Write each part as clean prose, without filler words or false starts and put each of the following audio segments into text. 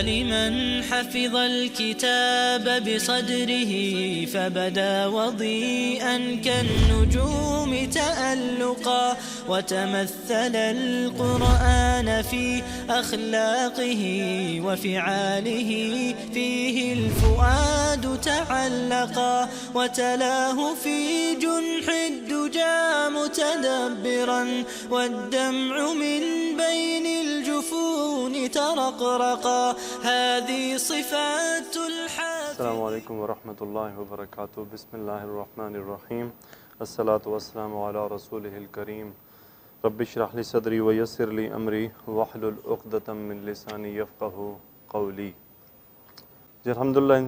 لمن حفظ الكتاب بصدره فبدا وضيئا كالنجوم تألقا وتمثل القرآن في أخلاقه وفعاله فيه الفؤاد تعلقا وتلاه في جنح الدجى متدبرا والدمع من بين الجفون ترقرقا هذه صفات الحافظ. السلام علیکم ورحمۃ اللہ وبرکاتہ. بسم اللہ الرحمن الرحیم. الصلاۃ والسلام علی رسولہ الکریم. رب اشرح لی صدری ویسر لی امری واحلل عقدۃ من لسانی یفقہوا قولی. جی الحمدللہ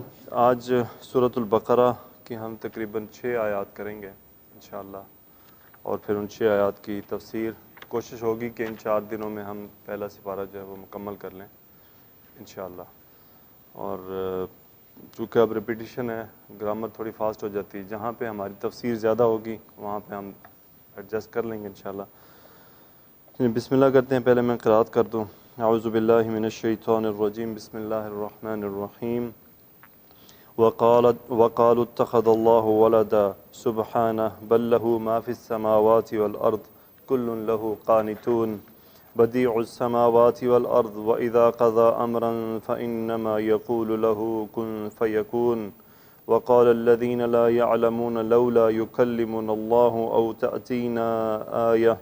آج سورۃ البقرہ کی ہم تقریباً 6 آیات کریں گے انشاءاللہ، اور پھر ان 6 آیات کی تفسیر. کوشش ہوگی کہ ان 4 دنوں میں ہم پہلا سپارہ جو ہے وہ مکمل کر لیں انشاءاللہ. اور چونکہ اب ریپیٹیشن ہے، گرامر تھوڑی فاسٹ ہو جاتی ہے، جہاں پہ ہماری تفسیر زیادہ ہوگی وہاں پہ ہم ایڈجسٹ کر لیں گے انشاءاللہ. بسم اللہ کرتے ہیں. پہلے میں قرأت کر دوں. اعوذ باللہ من الشیطان الرجیم. بسم اللہ الرحمن الرحیم. وقالوا اتخذ اللہ ولدا سبحانہ بل له ما في السماوات والارض كل له قانتون بديع السماوات والارض واذا قضى امرا فانما يقول له كن فيكون. وقال الذين لا يعلمون لولا يكلمنا الله او تأتينا آية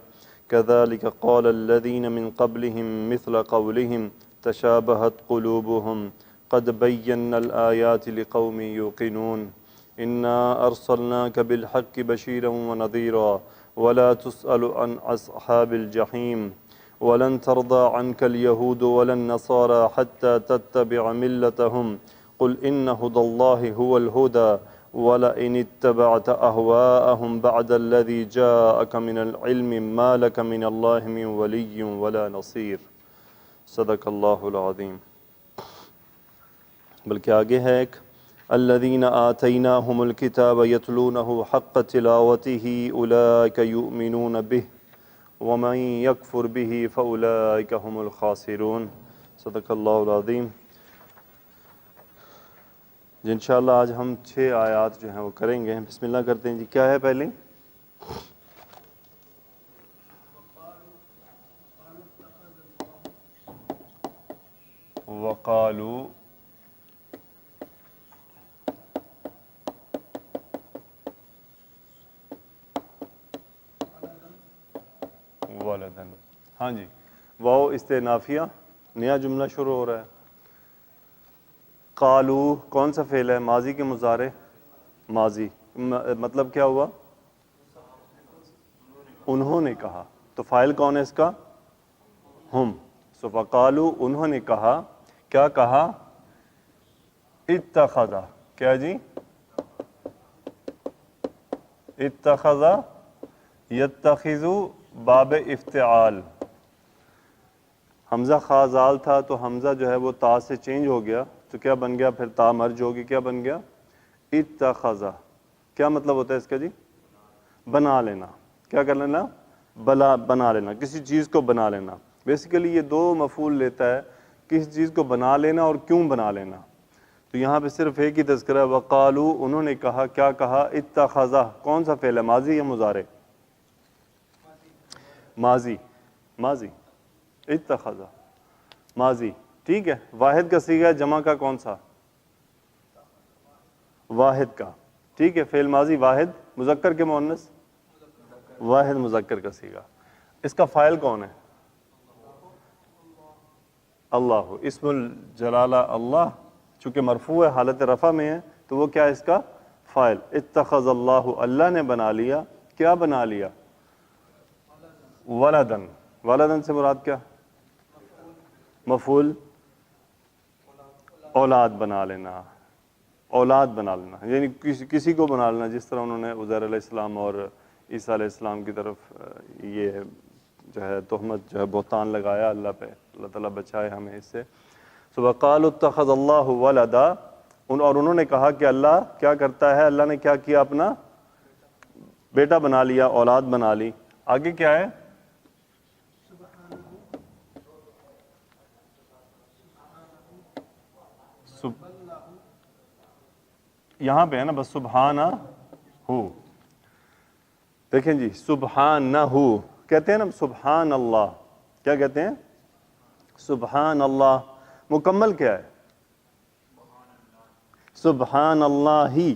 كذلك قال الذين من قبلهم مثل قولهم تشابهت قلوبهم قد بينا الآيات لقوم يوقنون. إنا أرسلناك بالحق بشيرا ونذيرا ولا تسأل عن أصحاب الجحيم. ولن ترضى عنك اليهود ولا النصارى حتى تتبع ملتهم قل إن هدى الله هو الهدى ولئن اتبعت أهواءهم بعد الذي جاءك من العلم ما لك من الله من ولي ولا نصير. صدق اللہ العظیم. بلکہ آگے ہے ایک الذین آتیناہم الکتاب یتلونہ حق تلاوتہ اولئک یؤمنون بہ ومن یکفر بہ فاولئک هم الخاسرون. صدق اللہ العظیم. جی انشاءاللہ آج ہم 6 آیات جو ہیں وہ کریں گے. بسم اللہ کرتے ہیں. جی کیا ہے پہلے؟ وقالوا ولدن. ہاں جی، واو استئنافیہ، نیا جملہ شروع ہو رہا ہے. قالو کون سا فعل ہے؟ ماضی کے مضارع. ماضی مطلب کیا ہوا؟ انہوں نے کہا. تو فاعل کون ہے اس کا؟ ہم. سو فقالو انہوں نے کہا. کیا کہا؟ اتخذ. کیا جی؟ اتخذ یتخذ باب افتعال. حمزہ خازال تھا تو حمزہ جو ہے وہ تا سے چینج ہو گیا تو کیا بن گیا؟ پھر تا مرج ہوگی. کیا بن گیا؟ اتخذ. کیا مطلب ہوتا ہے اس کا جی؟ بنا لینا. کیا کر لینا؟ بنا لینا، کسی چیز کو بنا لینا. بیسیکلی یہ 2 مفعول لیتا ہے، کسی چیز کو بنا لینا اور کیوں بنا لینا. تو یہاں پہ صرف ایک ہی تذکرہ ہے. وقالو انہوں نے کہا. کیا کہا؟ اتخذ. کون سا فعل ہے؟ ماضی یا مضارع؟ ماضی. ماضی. اتخذ ماضی. ٹھیک ہے. واحد کا صیغہ ہے، جمع کا کون سا؟ واحد کا. ٹھیک ہے. فعل ماضی واحد، مذکر کے مؤنث؟ واحد مذکر کا صیغہ. اس کا فاعل کون ہے؟ اللہ. اسم الجلالہ اللہ، چونکہ مرفوع ہے، حالت رفع میں ہے، تو وہ کیا ہے اس کا؟ فاعل. اتخذ اللہ، اللہ نے بنا لیا. کیا بنا لیا؟ ولدن. ولدن سے مراد کیا؟ مفعول اولاد بنا لینا. اولاد بنا لینا یعنی کسی کو بنا لینا، جس طرح انہوں نے عزیر علیہ السلام اور عیسیٰ علیہ السلام کی طرف یہ جو ہے تہمت جو ہے بہتان لگایا اللہ پہ. اللہ تعالیٰ بچائے ہمیں اس سے. وقالوا اتخذ اللہ ولدا. اور انہوں نے کہا کہ اللہ کیا کرتا ہے؟ اللہ نے کیا کیا؟ اپنا بیٹا بنا لیا، اولاد بنا لی. آگے کیا ہے؟ یہاں پہ ہے نا بس سبحانہ ہو. دیکھیں جی سبحانہ ہو کہتے ہیں نا, سبحان اللہ کیا کہتے ہیں؟ سبحان اللہ. مکمل کیا ہے؟ سبحان اللہ ہی.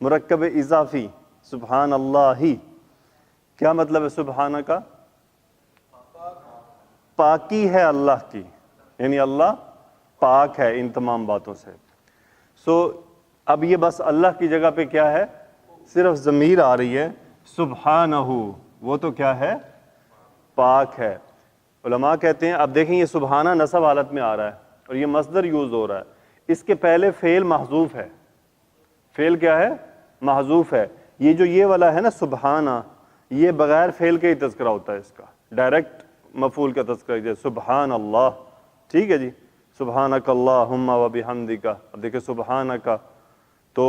مرکب اضافی سبحان اللہ ہی. کیا مطلب ہے سبحانہ کا؟ پاکی ہے اللہ کی, یعنی اللہ پاک ہے ان تمام باتوں سے. اب یہ بس اللہ کی جگہ پہ کیا ہے؟ صرف ضمیر آ رہی ہے سبحانہ, وہ تو کیا ہے؟ پاک ہے. علماء کہتے ہیں اب دیکھیں یہ سبحانہ نصب حالت میں آ رہا ہے اور یہ مصدر یوز ہو رہا ہے, اس کے پہلے فعل محذوف ہے. فعل کیا ہے؟ محذوف ہے. یہ جو یہ والا ہے نا سبحانہ, یہ بغیر فعل کے ہی تذکرہ ہوتا ہے, اس کا ڈائریکٹ مفعول کا تذکرہ ہے سبحان اللہ. ٹھیک ہے جی, سبحانک اللہم و بحمدک. اب دیکھیں سبحانک تو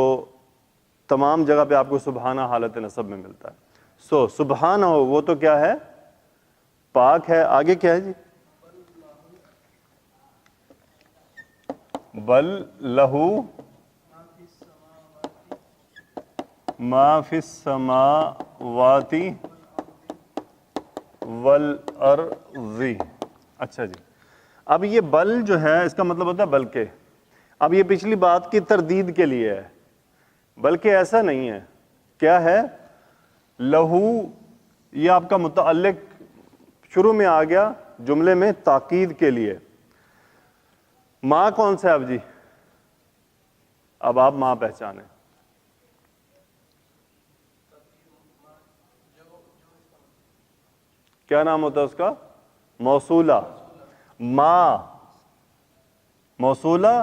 تمام جگہ پہ آپ کو سبحانہ حالت نصب میں ملتا ہے. سبحانہ وہ تو کیا ہے؟ پاک ہے. آگے کیا ہے جی؟ بل لہو ما فی السماوات والارض. اچھا جی, اب یہ بل جو ہے اس کا مطلب ہوتا ہے بلکہ. اب یہ پچھلی بات کی تردید کے لیے ہے, بلکہ ایسا نہیں ہے. کیا ہے؟ لہو یہ آپ کا متعلق شروع میں آ گیا جملے میں تاکید کے لیے. ماں کون سا ہے اب جی؟ اب آپ ماں پہچانے. کیا نام ہوتا ہے اس کا؟ موصولہ. ماں موصولہ,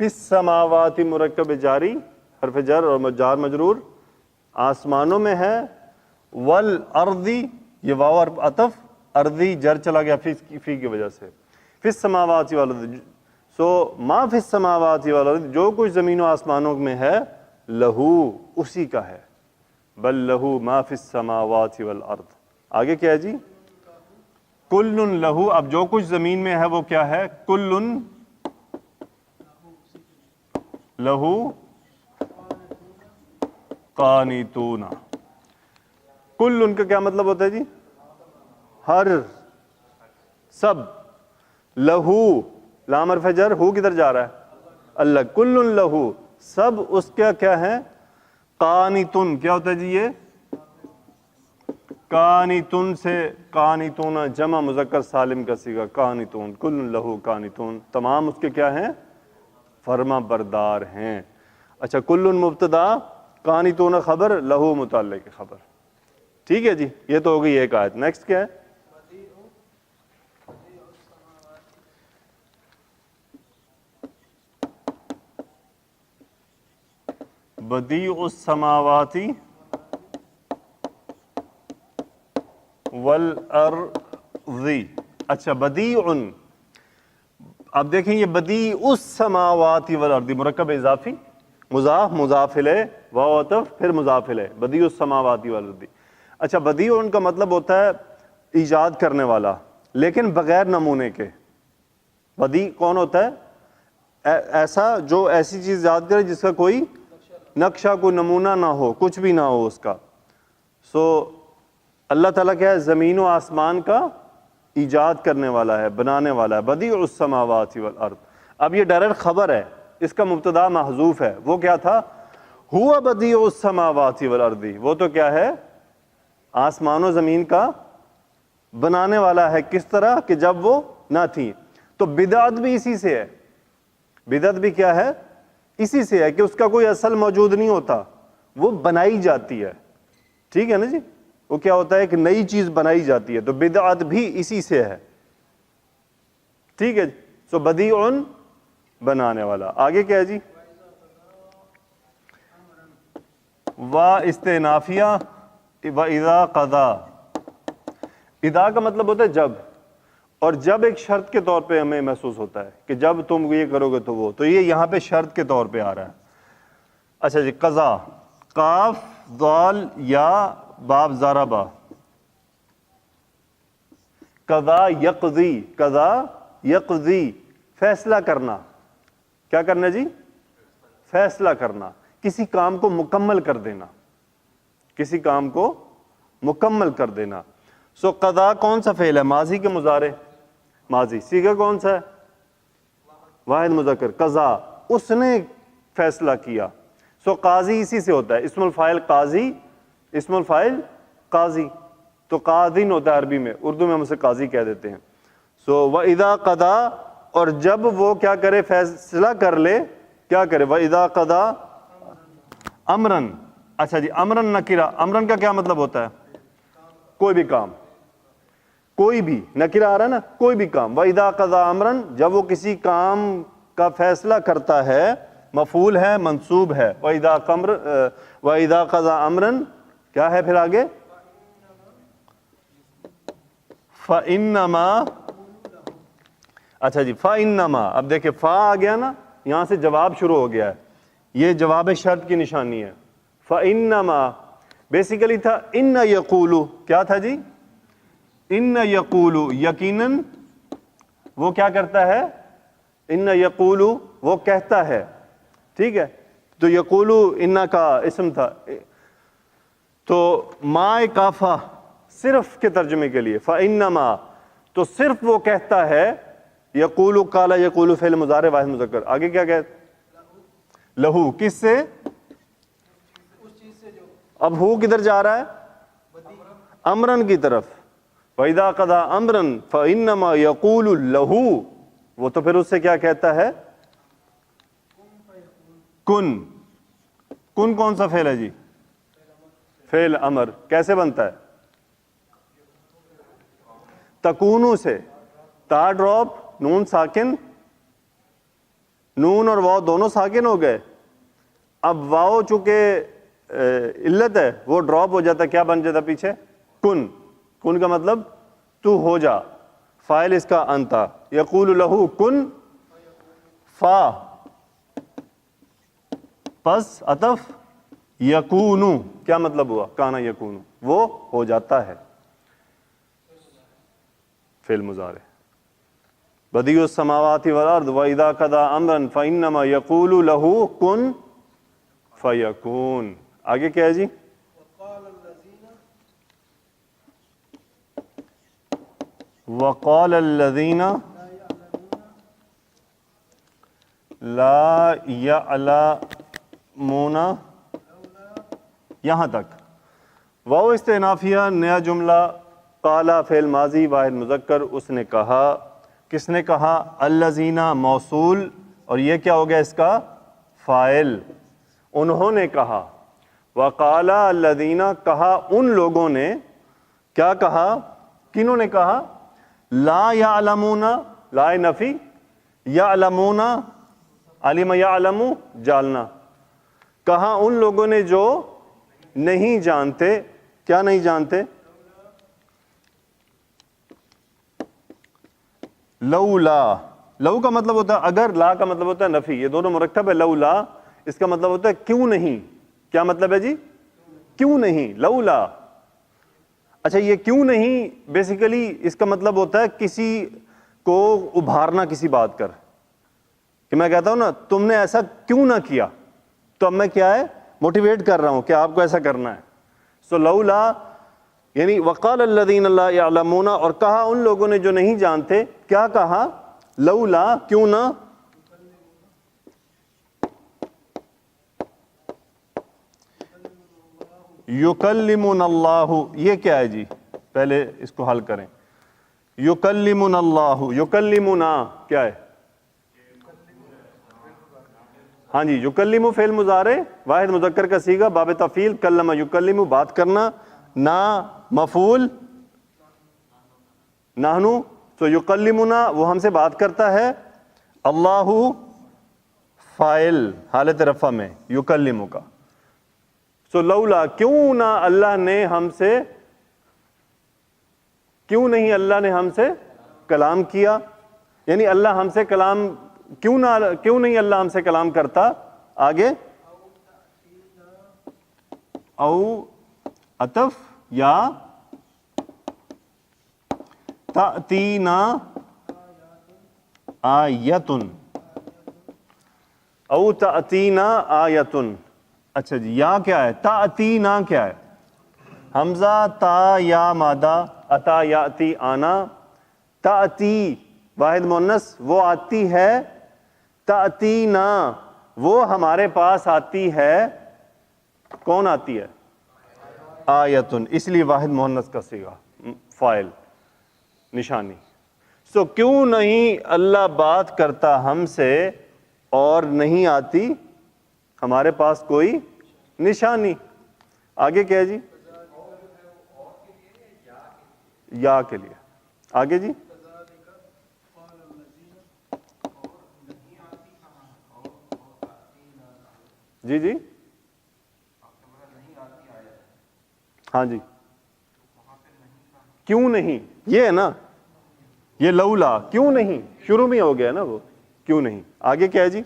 فی السماوات مرکب جاری حرف جر اور جار مجرور, آسمانوں میں ہے. والارضی یہ واو اور عطف, ارضی جر چلا گیا فی کی وجہ سے. فی السماوات والارض, ما فی السماوات والارض جو کچھ زمین و آسمانوں میں ہے, لہو اسی کا ہے. بل لہو ما فی السماوات والارض. آگے کیا ہے جی؟ کل لہو. اب جو کچھ زمین میں ہے وہ کیا ہے؟ کل لہو قانتون. کل ان کا کیا مطلب ہوتا ہے جی؟ ہر, سب. لہو لام حرف جر, ہو کدھر جا رہا ہے؟ اللہ. کل لہو سب اس کا کیا ہے؟ قانتون. کیا ہوتا ہے جی یہ؟ قانتون سے قانتون جمع مذکر سالم کا صیغہ قانتون. کل لہو قانتون, تمام اس کے کیا ہیں؟ فرما بردار ہیں. اچھا, کل مبتدا, قانتون خبر, لہو متعلق خبر. ٹھیک ہے جی, یہ تو ہو گئی ایک آیت. نیکسٹ کیا ہے؟ بدیع السماوات والارض. اچھا بدیع, اب دیکھیں یہ بدیع السماوات والارض مرکب اضافی, مضاف مضاف الیہ واو عطف پھر مضاف الیہ, بدیع السماوات والارض. اچھا بدیع کا مطلب ہوتا ہے ایجاد کرنے والا, لیکن بغیر نمونے کے. بدیع کون ہوتا ہے؟ ایسا جو ایسی چیز ایجاد کرے جس کا کوئی نقشہ, کوئی نمونہ نہ ہو, کچھ بھی نہ ہو اس کا. اللہ تعالیٰ کیا ہے؟ زمین و آسمان کا ایجاد کرنے والا ہے, بنانے والا ہے. بدیع السماوات والارض. اب یہ ڈائریکٹ خبر ہے, اس کا مبتدا محذوف ہے. وہ کیا تھا؟ ہوا بدیع السماوات والارض. وہ تو کیا ہے؟ آسمان و زمین کا بنانے والا ہے. کس طرح کہ جب وہ نہ تھی. تو بدعت بھی اسی سے ہے. بدعت بھی کیا ہے؟ اسی سے ہے کہ اس کا کوئی اصل موجود نہیں ہوتا, وہ بنائی جاتی ہے. ٹھیک ہے نا جی, وہ کیا ہوتا ہے؟ ایک نئی چیز بنائی جاتی ہے. تو بدعت بھی اسی سے ہے. ٹھیک ہے جی, بدیع بنانے والا. آگے کیا ہے جی؟ وا استئنافیہ و اذا قضا. اذا کا مطلب ہوتا ہے جب, اور جب ایک شرط کے طور پہ ہمیں محسوس ہوتا ہے کہ جب تم یہ کرو گے تو وہ, تو یہ یہاں پہ شرط کے طور پہ آ رہا ہے. اچھا جی, قضا, قاف ضال یا باب ضربہ. قضا یقضی, قضا یقضی فیصلہ کرنا. کیا کرنا جی؟ فیصلہ کرنا، کسی کام کو مکمل کر دینا، کسی کام کو مکمل کر دینا. سو قضا کون سا فعل ہے؟ ماضی کے مضارع؟ ماضی. صیغہ کون سا ہے؟ واحد مذکر. قضا، اس نے فیصلہ کیا. سو قاضی اسی سے ہوتا ہے، اسم الفاعل قاضی، اسم الفاعل قاضی. تو قاضین ہوتا ہے عربی میں، اردو میں ہم اسے قاضی کہہ دیتے ہیں. سو وَإِذَا قَضَا، اور جب وہ کیا کرے؟ فیصلہ کر لے. کیا کرے؟ وَإِذَا قَضَا امرن. اچھا جی، امرن نکرہ، امرن کا کیا مطلب ہوتا ہے؟ کوئی بھی کام، کوئی بھی. نکرہ آ رہا ہے نا، کوئی بھی کام. وَإِذَا قَضَا امرن، جب وہ کسی کام کا فیصلہ کرتا ہے، مفعول ہے، منصوب ہے. وَإِذَا قَضَا امرن، کیا ہے پھر آگے؟ فَإِنَّمَا. اچھا جی، فَإِنَّمَا. اب دیکھیں فا آ گیا نا، یہاں سے جواب شروع ہو گیا ہے، یہ جواب شرط کی نشانی ہے. فَإِنَّمَا بیسیکلی تھا ان یقولو. کیا تھا جی؟ ان یقولو، یقیناً وہ کیا کرتا ہے؟ ان یقولو، وہ کہتا ہے. ٹھیک ہے، تو یقولو ان کا اسم تھا. تو ما کافہ صرف کے ترجمے کے لیے، فَإِنَّمَا، تو صرف وہ کہتا ہے. یقولو، قال یقولو فعل مضارع واحد مذکر. آگے کیا کہتے؟ لہو، کس سے؟ اب ہو کدھر جا رہا ہے؟ امرن کی طرف. وَإِذَا قَضَا امرن فَإِنَّمَا يَقُولُ لَهُ، وہ تو پھر اس سے کیا کہتا ہے؟ کن. کن کون سا فعل ہے جی؟ فعل امر. کیسے بنتا ہے؟ تکونو سے. تا ڈراپ، نون ساکن، نون اور واو دونوں ساکن ہو گئے. اب واو چونکہ علت ہے، وہ ڈراپ ہو جاتا، کیا بن جاتا پیچھے؟ کن. کن کا مطلب تو ہو جا. فاعل اس کا انتا. یقول لہو کن فا، پس عطف یکونو. کیا مطلب ہوا؟ کانا یکونو، وہ ہو جاتا ہے. فعل مضارع. بدیع السماوات والارض واذا قضى امرا فانما يقول له كن فیکون. آگے کیا ہے جی؟ وقال الذین لا یعلمون، یہاں تک. واو استئنافیہ، نیا جملہ. قالا فعل ماضی واحد مذکر. اس نے کہا. کس نے کہا؟ الذین موصول، اور یہ کیا ہو گیا اس کا؟ فاعل. انہوں نے کہا. وقال الذین، کہا ان لوگوں نے. کیا کہا؟ کنہوں نے کہا؟ لا یعلمون، لا نفی، یعلمون، علم یعلم جالنا. کہا ان لوگوں نے جو نہیں جانتے. کیا نہیں جانتے؟ لولا. لو کا مطلب ہوتا ہے اگر، لا کا مطلب ہوتا ہے نفی. یہ دونوں مرکب ہے. لولا اس کا مطلب ہوتا ہے کیوں نہیں. کیا مطلب ہے جی؟ کیوں نہیں. لولا. اچھا، یہ کیوں نہیں بیسیکلی اس کا مطلب ہوتا ہے کسی کو ابھارنا کسی بات کر. کہ میں کہتا ہوں نا تم نے ایسا کیوں نہ کیا، تو اب میں کیا ہے؟ موٹیویٹ کر رہا ہوں کہ آپ کو ایسا کرنا ہے. سو لولا یعنی وقال الذین لا یعلمون، اور کہا ان لوگوں نے جو نہیں جانتے. کیا کہا؟ لولا، کیوں نہ. یکلمنا اللہ، یہ کیا ہے جی؟ پہلے اس کو حل کریں. یکلمنا اللہ، یکلمنا کیا ہے؟ ہاں جی، یکلم فعل مضارع واحد مذکر کا صیغہ باب تفعیل. کلم یکلم، بات کرنا. نا مفعول نحنو. تو یکلمنا وہ ہم سے بات کرتا ہے. اللہ فاعل حالت رفع میں یکلم کا. سو لولا، کیوں نہ اللہ نے ہم سے، کیوں نہیں اللہ نے ہم سے کلام کیا. یعنی اللہ ہم سے کلام کیوں نہیں اللہ ہم سے کلام کرتا. آگے او عطف یا تأتینا آیتن. او تأتینا آیتن. اچھا جی یا کیا ہے؟ تأتینا کیا ہے؟ حمزہ تا یا مادہ، اتا یاتی آنا، تأتی واحد مؤنث وہ آتی ہے، تأتینا وہ ہمارے پاس آتی ہے. کون آتی ہے؟ آیتن، اس لیے واحد مؤنث کا صیغہ، فاعل، نشانی. سو کیوں نہیں اللہ بات کرتا ہم سے اور نہیں آتی ہمارے پاس کوئی نشانی؟ آگے کیا ہے جی؟ یا کے لیے. آگے جی؟ جی جی ہاں جی. کیوں نہیں، یہ ہے نا، یہ لولا، کیوں نہیں شروع میں ہو گیا نا وہ، کیوں نہیں. آگے کیا ہے جی؟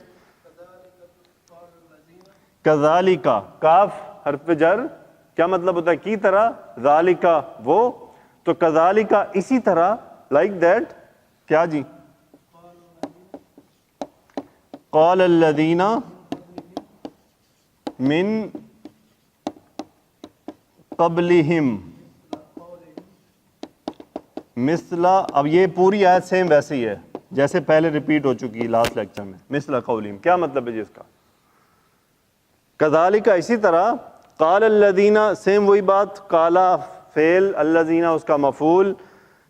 کذالکا، کاف حرف جر، کیا مطلب ہوتا ہے؟ کی طرح، ذالکا وہ، تو کذالکا اسی طرح، لائک دیٹ. کیا جی؟ قال الذین من قبلہم مثلا. اب یہ پوری آیت سیم ویسے ہی ہے جیسے پہلے ریپیٹ ہو چکی لاسٹ لیکچر میں. مثلا قولہم کیا مطلب ہے جی اس کا؟ کذالک اسی طرح، قال الذین سیم وہی بات، قالا فعل، الذین اس کا مفعول.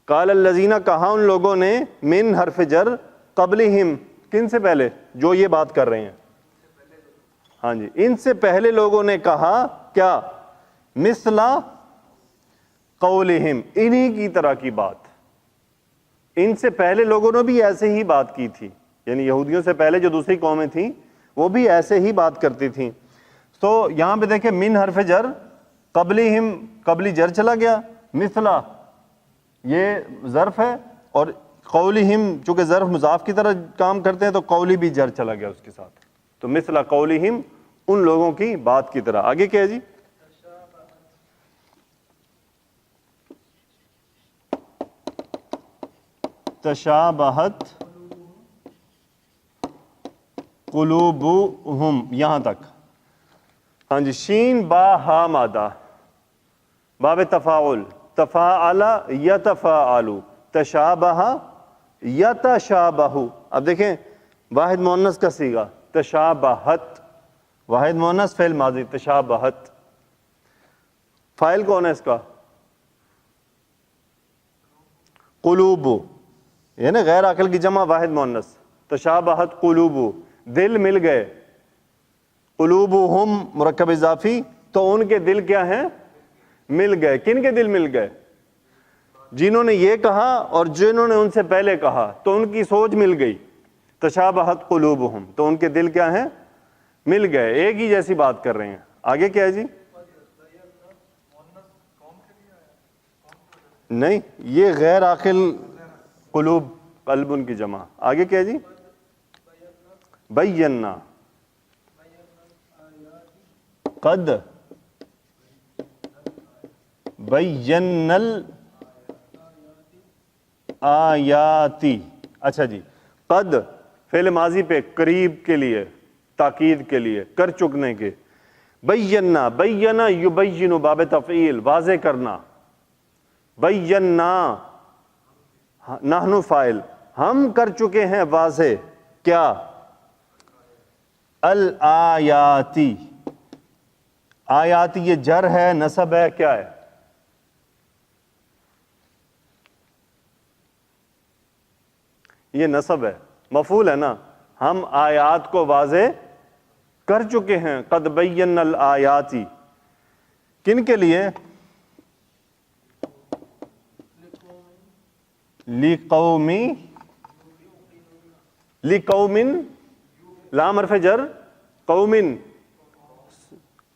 قال الذین کہا ان لوگوں نے، من حرف جر، قبلہم کن سے پہلے؟ جو یہ بات کر رہے ہیں. ہاں جی، ان سے پہلے لوگوں نے کہا کیا؟ مثلا قولہم، انہی کی طرح کی بات. ان سے پہلے لوگوں نے بھی ایسے ہی بات کی تھی، یعنی یہودیوں سے پہلے جو دوسری قومیں تھیں وہ بھی ایسے ہی بات کرتی تھیں. تو یہاں پہ دیکھیں من حرف جر، قبلہم قبلی جر چلا گیا، مثلا یہ ظرف ہے، اور قولہم چونکہ ظرف مضاف کی طرح کام کرتے ہیں تو قولی بھی جر چلا گیا اس کے ساتھ. تو مثلا قولہم ان لوگوں کی بات کی طرح. آگے کیا ہے جی؟ تشابہت قلوبہم، یہاں تک. ہاں جی، شین با ہا مادہ، باب تفاعل، تفاعل یتفاعل، تشابہ یتشابہ. اب دیکھیں واحد مؤنث کا صیغہ تشابہت، واحد مؤنث فعل ماضی تشابہت. فاعل کون ہے اس کا؟ قلوب، یہ نا غیر عاقل کی جمع واحد مؤنث. تشابہت قلوب، دل مل گئے. قلوبہم مرکب اضافی، تو ان کے دل کیا ہیں؟ مل گئے. کن کے دل مل گئے؟ جنہوں نے یہ کہا اور جنہوں نے ان سے پہلے کہا، تو ان کی سوچ مل گئی. تشابہت قلوبہم، تو ان کے دل کیا ہیں؟ مل گئے، ایک ہی جیسی بات کر رہے ہیں. آگے کیا ہے جی؟ نہیں، یہ غیر عاقل قلوب، قلب ان کی جمع. آگے کیا ہے جی؟ بینا، قد بینا الآیاتی. اچھا جی، قد فعل ماضی پہ قریب کے لیے، تاکید کے لیے، کر چکنے کے. بینا، بینا یبین باب تفعیل، واضح کرنا. بینا نحن فاعل، ہم کر چکے ہیں واضح. کیا؟ الآیاتی. آیاتی یہ جر ہے، نصب ہے، کیا ہے؟ یہ نصب ہے، مفعول ہے نا. ہم آیات کو واضح کر چکے ہیں. قد بینا الآیاتی، کن کے لیے؟ لقومی، لقومن، لام حرف جر، قومن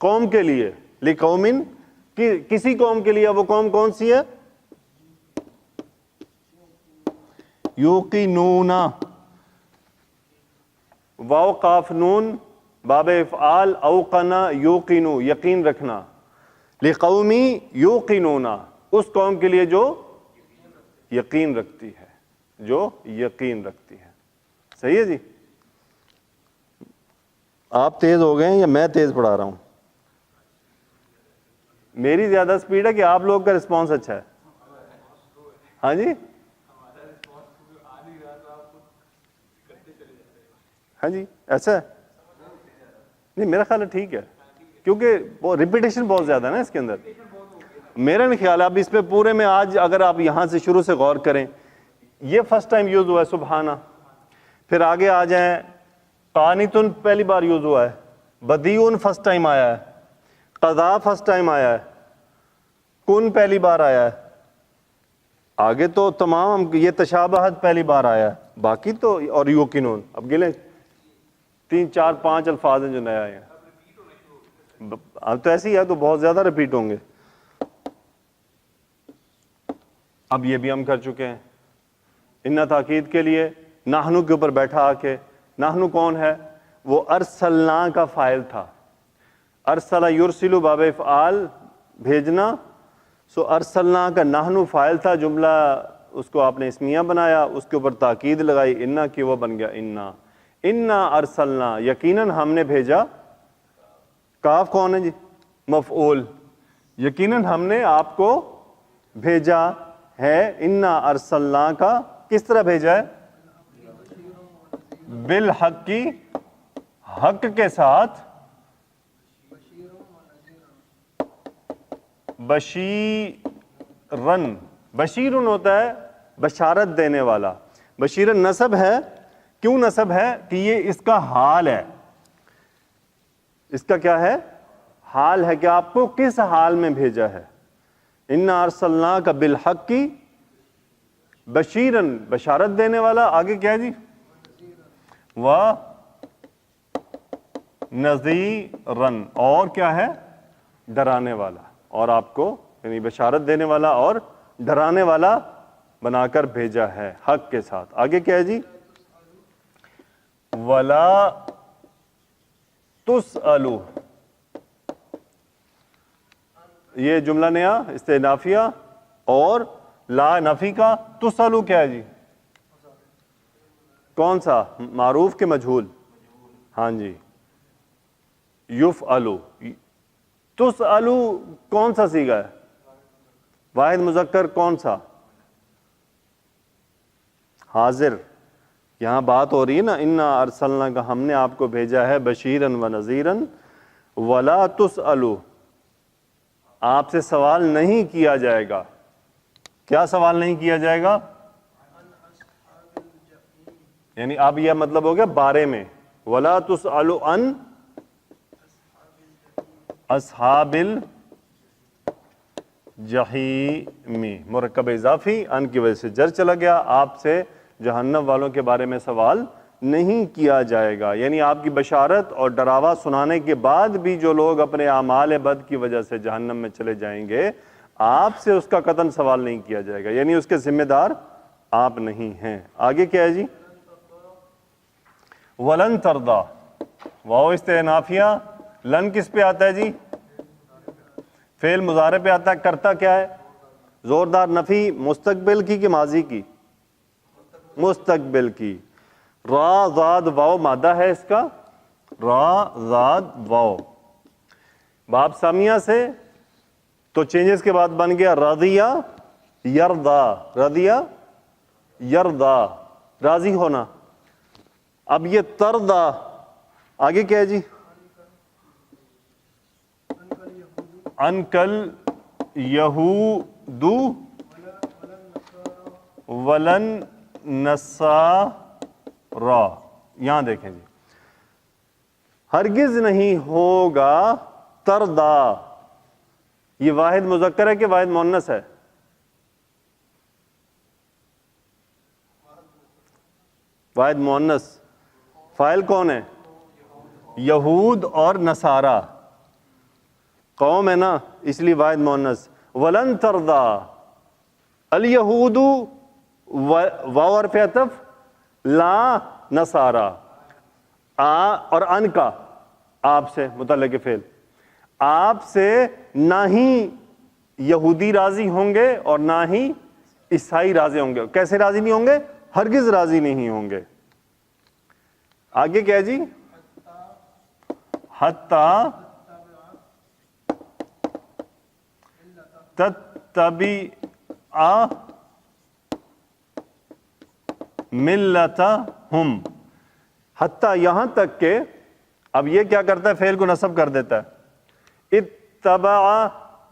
قوم کے لیے. لقومن کسی قوم کے لیے. وہ قوم کون سی ہے؟ یوقنون، واو قاف نون باب افعال، اوقنا یوقنو، یقین رکھنا. لقومی یوقنون، اس قوم کے لیے جو یقین رکھتی ہے، جو یقین رکھتی ہے. صحیح ہے جی؟ آپ تیز ہو گئے ہیں یا میں تیز پڑھا رہا ہوں؟ میری زیادہ سپیڈ ہے کہ آپ لوگ کا رسپانس اچھا ہے؟ ہاں جی ہاں جی ایسا ہے؟ نہیں میرا خیال ہے ٹھیک ہے، کیونکہ وہ ریپیٹیشن بہت زیادہ ہے نا اس کے اندر. میرا نہیں خیال ہے اب اس پہ پورے میں آج اگر آپ یہاں سے شروع سے غور کریں، یہ فرسٹ ٹائم یوز ہوا ہے سبحانہ، پھر آگے آ جائیں قانتن پہلی بار یوز ہوا ہے، بدیعن فرسٹ ٹائم آیا ہے، قضا فرسٹ ٹائم آیا ہے، کن پہلی بار آیا ہے، آگے تو تمام یہ تشابہت پہلی بار آیا ہے، باقی تو اور یوقنون اب گلے 3 4 5 الفاظ ہیں جو نئے آئے ہیں. اب تو ایسی ہے تو بہت زیادہ ریپیٹ ہوں گے. اب یہ بھی ہم کر چکے ہیں. ان تاکید کے لیے نحنو کے اوپر بیٹھا آ کے. نحنو کون ہے؟ وہ ارسلنا کا فاعل تھا. ارسلہ یرسلو باب افعال بھیجنا، سو ارسلنا کا نحنو فاعل تھا، جملہ اس کو آپ نے اسمیہ بنایا، اس کے اوپر تاکید لگائی انا کی، وہ بن گیا انا. انا ارسلنا یقیناً ہم نے بھیجا. کاف کون ہے جی؟ مفعول. یقیناً ہم نے آپ کو بھیجا ہے. انا ارسلنا کا کس طرح بھیجا ہے؟ بالحق کی، حق کے ساتھ. بشیرن، بشیرن ہوتا ہے بشارت دینے والا. بشیرن نسب ہے. کیوں نسب ہے؟ کہ یہ اس کا حال ہے. اس کا کیا ہے؟ حال ہے کہ آپ کو کس حال میں بھیجا ہے. انا ارسلناک بالحق کی بشیرن، بشارت دینے والا. آگے کیا ہے جی؟ و نذیرن، اور کیا ہے؟ ڈرانے والا. اور آپ کو یعنی بشارت دینے والا اور ڈرانے والا بنا کر بھیجا ہے حق کے ساتھ. آگے کیا ہے جی؟ ولا تسألو، یہ جملہ نیا استئنافیہ اور لا نفی کا. تسألو کیا ہے جی؟ کون سا؟ معروف کے مجہول؟ ہاں جی. یفعلو. تسألو کون سا صیغہ ہے؟ واحد مذکر کون سا؟ حاضر. یہاں بات ہو رہی ہے نا انا ارسلنا کا، ہم نے آپ کو بھیجا ہے بشیرن و نذیرن. ولا تسألو، آپ سے سوال نہیں کیا جائے گا. کیا سوال نہیں کیا جائے گا؟ یعنی اب یہ مطلب ہو گیا بارے میں. ولا تسألو عن اصحاب الجحیم، مرکب اضافی ان کی وجہ سے جر چلا گیا. آپ سے جہنم والوں کے بارے میں سوال نہیں کیا جائے گا. یعنی آپ کی بشارت اور ڈراوا سنانے کے بعد بھی جو لوگ اپنے اعمال بد کی وجہ سے جہنم میں چلے جائیں گے، آپ سے اس کا قطعاً سوال نہیں کیا جائے گا. یعنی اس کے ذمہ دار آپ نہیں ہیں. آگے کیا ہے جی؟ ولن ترضا، واو استئنافیہ. لن کس پہ آتا ہے جی؟ فعل مضارع پہ آتا ہے. کرتا کیا ہے؟ زوردار نفی مستقبل کی کہ ماضی کی؟ مستقبل کی. را زاد واو مادہ ہے اس کا. را زاد واو باب سامیہ سے تو چینجز کے بعد بن گیا رضیہ یرضا. رضیہ یرضا، راضی ہونا. اب یہ ترضا آگے کیا ہے جی؟ انکل یہود ولن نصارا. یہاں دیکھیں جی، ہرگز نہیں ہوگا ترضا. یہ واحد مذکر ہے کہ واحد مؤنث ہے؟ واحد مؤنث. فاعل کون ہے؟ یہود اور نصارا. قوم ہے نا، اس لیے واحد مؤنث. ولن ترضا الیہود واو حرف عطف لا نصارا. اور ان کا آپ سے متعلق فعل. آپ سے نہ ہی یہودی راضی ہوں گے اور نہ ہی عیسائی راضی ہوں گے. کیسے راضی نہیں ہوں گے؟ ہرگز راضی نہیں ہوں گے. آگے کیا ہے جی؟ حتی تتبع ملتہم، حتی یہاں تک کہ، اب یہ کیا کرتا ہے، فعل کو نصب کر دیتا ہے. اتبع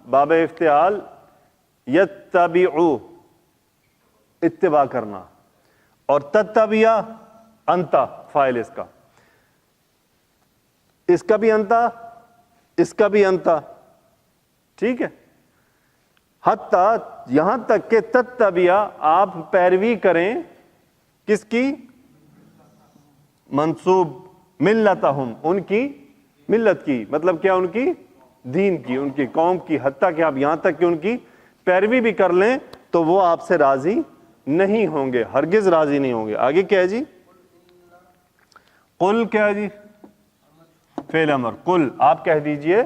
باب افتعال، یتبعو اتباع کرنا، اور تتبع انتا فاعل اس کا، اس کا بھی انتا، اس کا بھی انتا، ٹھیک ہے. حتیٰ یہاں تک کہ تتبع آپ پیروی کریں، کس کی؟ منصوب ملتہم، ان کی ملت کی، مطلب کیا؟ ان کی دین کی، ان کی قوم کی. حتیٰ کہ آپ یہاں تک کہ ان کی پیروی بھی کر لیں تو وہ آپ سے راضی نہیں ہوں گے، ہرگز راضی نہیں ہوں گے. آگے کیا ہے جی؟ قل کیا ہے جی؟ فعل امر. قل آپ کہہ دیجئے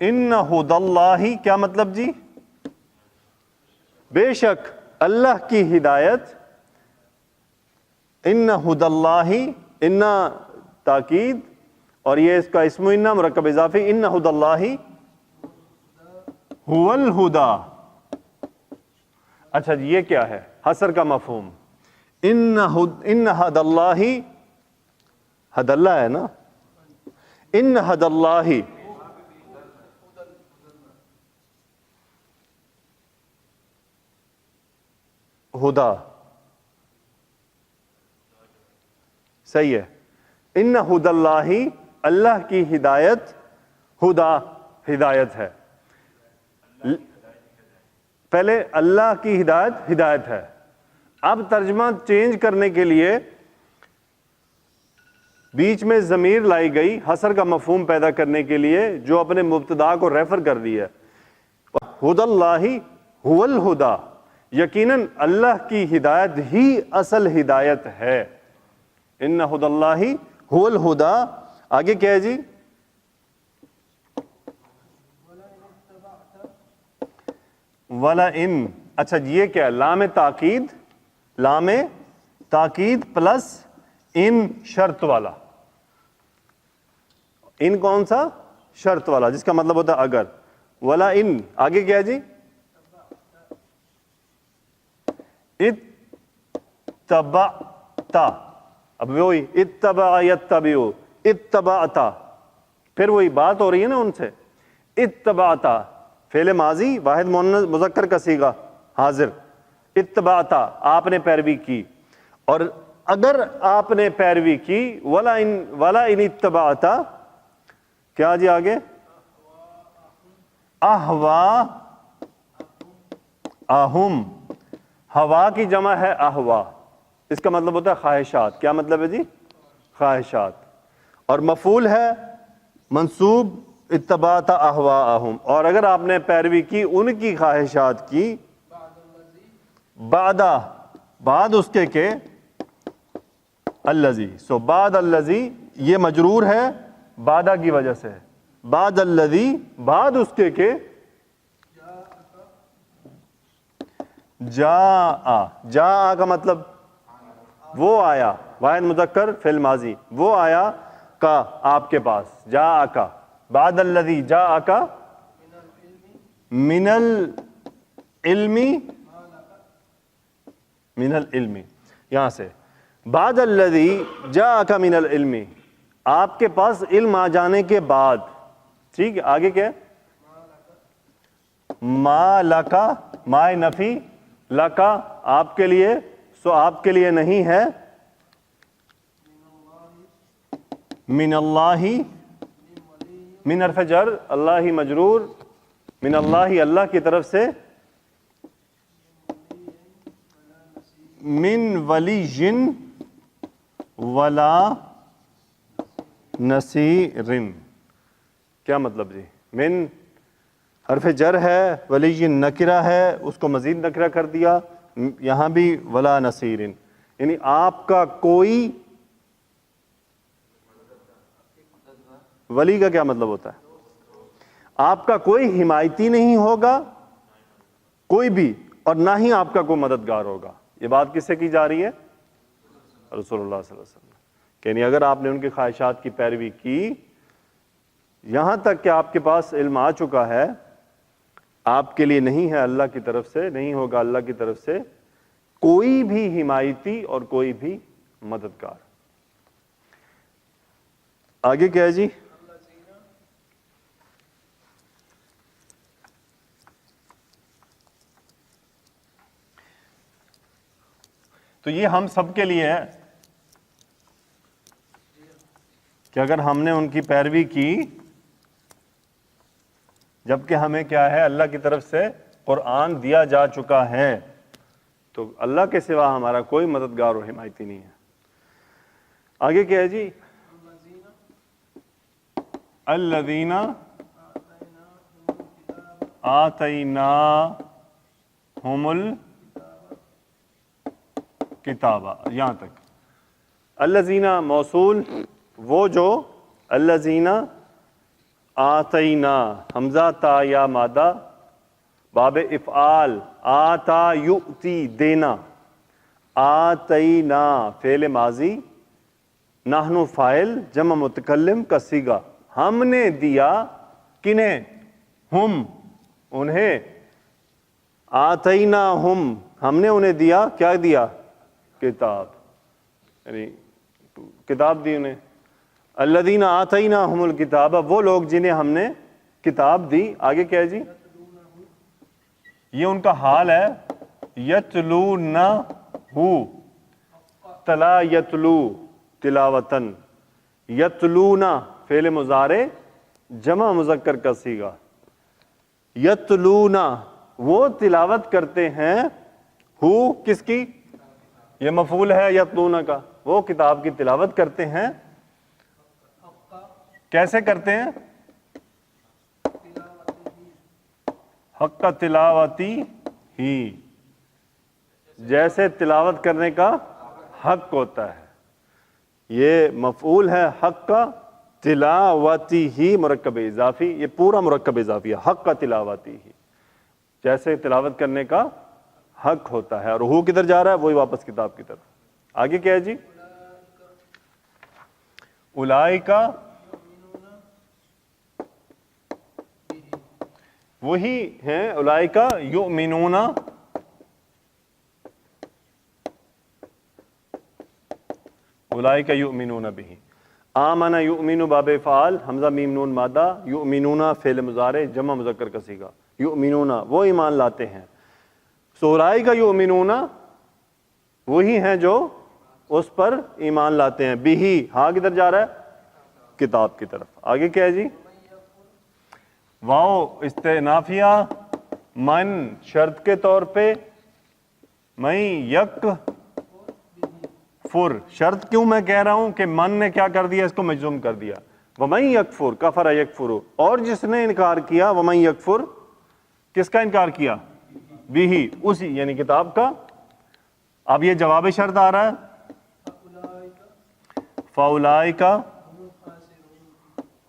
ان ہدی اللہ، کیا مطلب جی؟ بے شک اللہ کی ہدایت، ان ہدی اللہ، ان تاکید، اور یہ اس کا اسم ان مرکب اضافی، ان ہدی اللہ هو الہدی. اچھا جی یہ کیا ہے؟ حصر کا مفہوم. ان ہدی اللہ، ہدی اللہ ہے نا، ان ہدی اللہ، ہدا صحیح ہے. ان ہدی اللہ، اللہ کی ہدایت، ہدا ہدایت ہے. پہلے اللہ کی ہدایت ہدایت ہے. اب ترجمہ چینج کرنے کے لیے بیچ میں ضمیر لائی گئی حصر کا مفہوم پیدا کرنے کے لیے، جو اپنے مبتدا کو ریفر کر دی ہے. ہدی اللہ هو الہدا، یقیناً اللہ کی ہدایت ہی اصل ہدایت ہے. ان ہدی اللہ هو الہدا. آگے کیا ہے جی؟ وَلَئِن، اچھا یہ کیا ہے؟ لام تاکید، لام تاکید پلس ان شرط والا. ان کون سا؟ شرط والا، جس کا مطلب ہوتا ہے اگر. وَلَئِن آگے کیا ہے جی؟ اتبعت، اب وہی اتبع یتبعو، اتبعت، پھر وہی بات ہو رہی ہے نا ان سے. اتبعت فعل ماضی واحد مؤنث مذکر کا صیغہ حاضر. اتبعت آپ نے پیروی کی، اور اگر آپ نے پیروی کی، وَلَئِنِ اتبعت، کیا جی آگے؟ احوا اہم، ہوا کی جمع ہے احوا، اس کا مطلب ہوتا ہے خواہشات. کیا مطلب ہے جی؟ خواہشات. اور مفعول ہے منصوب اتبعت احواءہم، اور اگر آپ نے پیروی کی ان کی خواہشات کی، بعد اس کے کہ، الذی، سو بعد الذی یہ مجرور ہے بعدہ کی وجہ سے. بعد الذی بعد اس کے کہ، جاء کا مطلب وہ آیا، واحد مذکر فعل ماضی، وہ آیا کا آپ کے پاس، جاء کا. بعد الذی جاء کا من العلم، من العلم، یہاں سے بعد الذی جاء کا من العلم، آپ کے پاس علم آ جانے کے بعد. ٹھیک ہے آگے کیا ہے؟ ما لکا، ما نفی، لکا آپ کے لیے، سو آپ کے لیے نہیں ہے، من اللہ، من حرف جر، اللہ مجرور، من اللہ اللہ کی طرف سے، من ولی جن ولا نصیر. کیا مطلب جی؟ من حرف جر ہے، ولی جن نکرہ ہے، اس کو مزید نکرہ کر دیا، یہاں بھی ولا نصیر، یعنی آپ کا کوئی، ولی کا کیا مطلب ہوتا ہے؟ آپ کا کوئی حمایتی نہیں ہوگا، کوئی بھی، اور نہ ہی آپ کا کوئی مددگار ہوگا. یہ بات کس سے کی جا رہی ہے؟ رسول اللہ صلی اللہ علیہ وسلم، یعنی اگر آپ نے ان کی خواہشات کی پیروی کی، یہاں تک کہ آپ کے پاس علم آ چکا ہے، آپ کے لیے نہیں ہے اللہ کی طرف سے، نہیں ہوگا اللہ کی طرف سے کوئی بھی حمایتی اور کوئی بھی مددگار۔ آگے کیا ہے جی؟ تو یہ ہم سب کے لیے ہے کہ اگر ہم نے ان کی پیروی کی، جبکہ ہمیں کیا ہے، اللہ کی طرف سے قرآن دیا جا چکا ہے، تو اللہ کے سوا ہمارا کوئی مددگار اور حمایتی نہیں ہے۔ آگے کیا ہے جی؟ الذین آتیناہم الکتاب، یہاں تک الذین موصول، وہ جو، الذین آتینا، حمزہ تا یا مادہ، باب افعال، آتا یؤتی دینا، آتینا فعل ماضی، نحن فاعل، جمع متکلم کا صیغہ، ہم نے دیا، کنہیں؟ ہم، انہیں، آتینا ہم نے انہیں دیا، کیا دیا؟ کتاب، یعنی کتاب دی انہیں۔ الذین آتیناہم الکتاب، وہ لوگ جنہیں ہم نے کتاب دی۔ آگے کیا ہے جی؟ یہ ان کا حال ہے، یتلونہ، تلا یتلو تلاوتن، یتلونا فعل مضارع جمع مذکر کا صیغہ، یتلونا وہ تلاوت کرتے ہیں، ہو کس کی؟ یہ مفعول ہے یتلونا کا، وہ کتاب کی تلاوت کرتے ہیں۔ کیسے کرتے ہیں؟ حق کا تلاوتی ہی، جیسے تلاوت کرنے کا حق ہوتا ہے۔ یہ مفعول ہے حق کا تلاوتی ہی، مرکب اضافی، یہ پورا مرکب اضافی ہے، حق کا تلاوتی ہی، جیسے تلاوت کرنے کا حق ہوتا ہے۔ اور ہو کدھر جا رہا ہے؟ وہی واپس کتاب کی طرف۔ آگے کیا ہے جی؟ اولئکا، وہی ہیں، اولئکا یؤمنون، اولئک یؤمنون بہ، آمن یؤمن باب فعال، حمزہ میم نون مادہ، یؤمنون فعل مضارع جمع مذکر کا صیغہ، یؤمنون وہ ایمان لاتے ہیں۔ سو اولئک یؤمنون وہی ہیں جو اس پر ایمان لاتے ہیں، بہ، ہاں کدھر جا رہا ہے؟ کتاب کی طرف۔ آگے کیا ہے جی؟ واو استئنافیہ، من شرط کے طور پہ، من یک فر، شرط کیوں میں کہہ رہا ہوں کہ من نے کیا کر دیا؟ اس کو مجزوم کر دیا۔ ومن یکفر کفر یکفر، اور جس نے انکار کیا، ومن یکفر، کس کا انکار کیا؟ بھی، اسی یعنی کتاب کا۔ اب یہ جواب شرط آ رہا ہے، فاولئک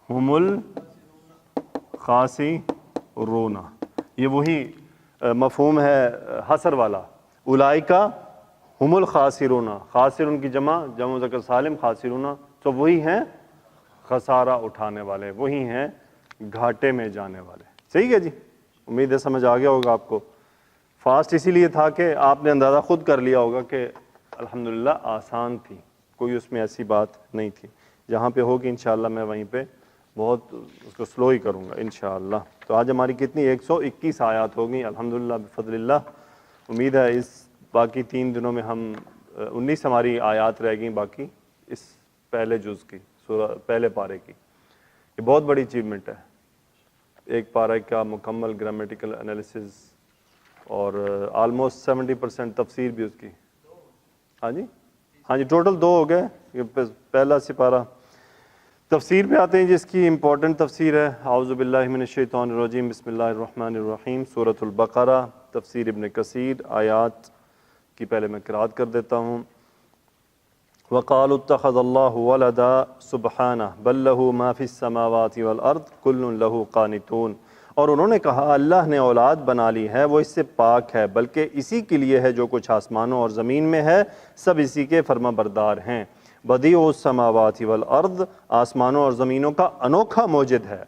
ہم الخاسرون، یہ وہی مفہوم ہے حصر والا، اولئک ہم الخاسرون، خاسرون کی جمع مذکر سالم، خاسرون، تو وہی ہیں خسارہ اٹھانے والے، وہی ہیں گھاٹے میں جانے والے۔ صحیح ہے جی؟ امید ہے سمجھ آ گیا ہوگا آپ کو۔ فاسٹ اسی لیے تھا کہ آپ نے اندازہ خود کر لیا ہوگا کہ الحمدللہ آسان تھی، کوئی اس میں ایسی بات نہیں تھی۔ جہاں پہ ہوگی انشاءاللہ میں وہیں پہ بہت اس کو سلو ہی کروں گا انشاءاللہ۔ تو آج ہماری کتنی 121 آیات ہوگی الحمدللہ بفضل اللہ۔ امید ہے اس باقی 3 دنوں میں ہم 19 ہماری آیات رہ گئیں باقی اس پہلے جز کی، پہلے پارے کی۔ یہ بہت بڑی اچیومنٹ ہے، ایک پارے کا مکمل گرامیٹیکل انالیسز، اور آلموسٹ 70% تفسیر بھی اس کی۔ ہاں جی ٹوٹل 2 ہو گئے، یہ پہلا سپارہ۔ تفسیر پہ آتے ہیں جس کی امپورٹنٹ تفسیر ہے، اعوذ باللہ من الشیطان الرجیم، بسم اللہ الرحمن الرحیم، سورۃ البقرہ، تفسیر ابن کثیر۔ آیات کی پہلے میں قرأت کر دیتا ہوں۔ وَقَالُوا اتَّخَذَ اللَّهُ وَلَدًا سُبْحَانَهُ بَل لَّهُ مَا فِي السَّمَاوَاتِ وَالْأَرْضِ كُلٌّ لَّهُ قَانِتُونَ۔ اور انہوں نے کہا اللہ نے اولاد بنا لی ہے، وہ اس سے پاک ہے، بلکہ اسی کے لیے ہے جو کچھ آسمانوں اور زمین میں ہے، سب اسی کے فرما بردار ہیں۔ بدیع السماوات والارض، آسمانوں اور زمینوں کا انوکھا موجد ہے۔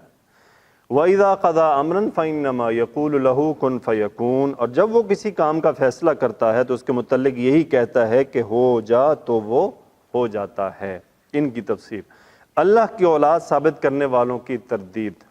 وَإِذَا قَضَىٰ أَمْرًا فَإِنَّمَا يَقُولُ لَهُ كُن فَيَكُونُ، اور جب وہ کسی کام کا فیصلہ کرتا ہے تو اس کے متعلق یہی کہتا ہے کہ ہو جا تو وہ ہو جاتا ہے۔ ان کی تفسیر، اللہ کی اولاد ثابت کرنے والوں کی تردید۔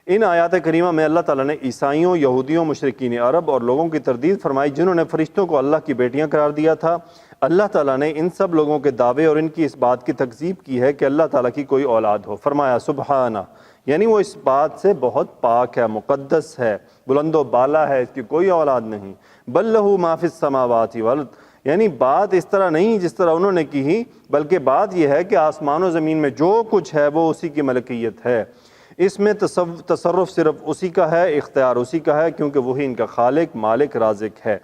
ان آیات کریمہ میں اللہ تعالیٰ نے عیسائیوں، یہودیوں، مشرکین عرب اور لوگوں کی تردید فرمائی جنہوں نے فرشتوں کو اللہ کی بیٹیاں قرار دیا تھا۔ اللہ تعالیٰ نے ان سب لوگوں کے دعوے اور ان کی اس بات کی تکذیب کی ہے کہ اللہ تعالیٰ کی کوئی اولاد ہو۔ فرمایا سبحانہ، یعنی وہ اس بات سے بہت پاک ہے، مقدس ہے، بلند و بالا ہے، اس کی کوئی اولاد نہیں۔ بل لہ ما فی السماوات والارض، یعنی بات اس طرح نہیں جس طرح انہوں نے کی، بلکہ بات یہ ہے کہ آسمان و زمین میں جو کچھ ہے وہ اسی کی ملکیت ہے۔ اس میں تصرف صرف اسی کا ہے، اختیار اسی کا ہے، کیونکہ وہی ان کا خالق، مالک، رازق ہے،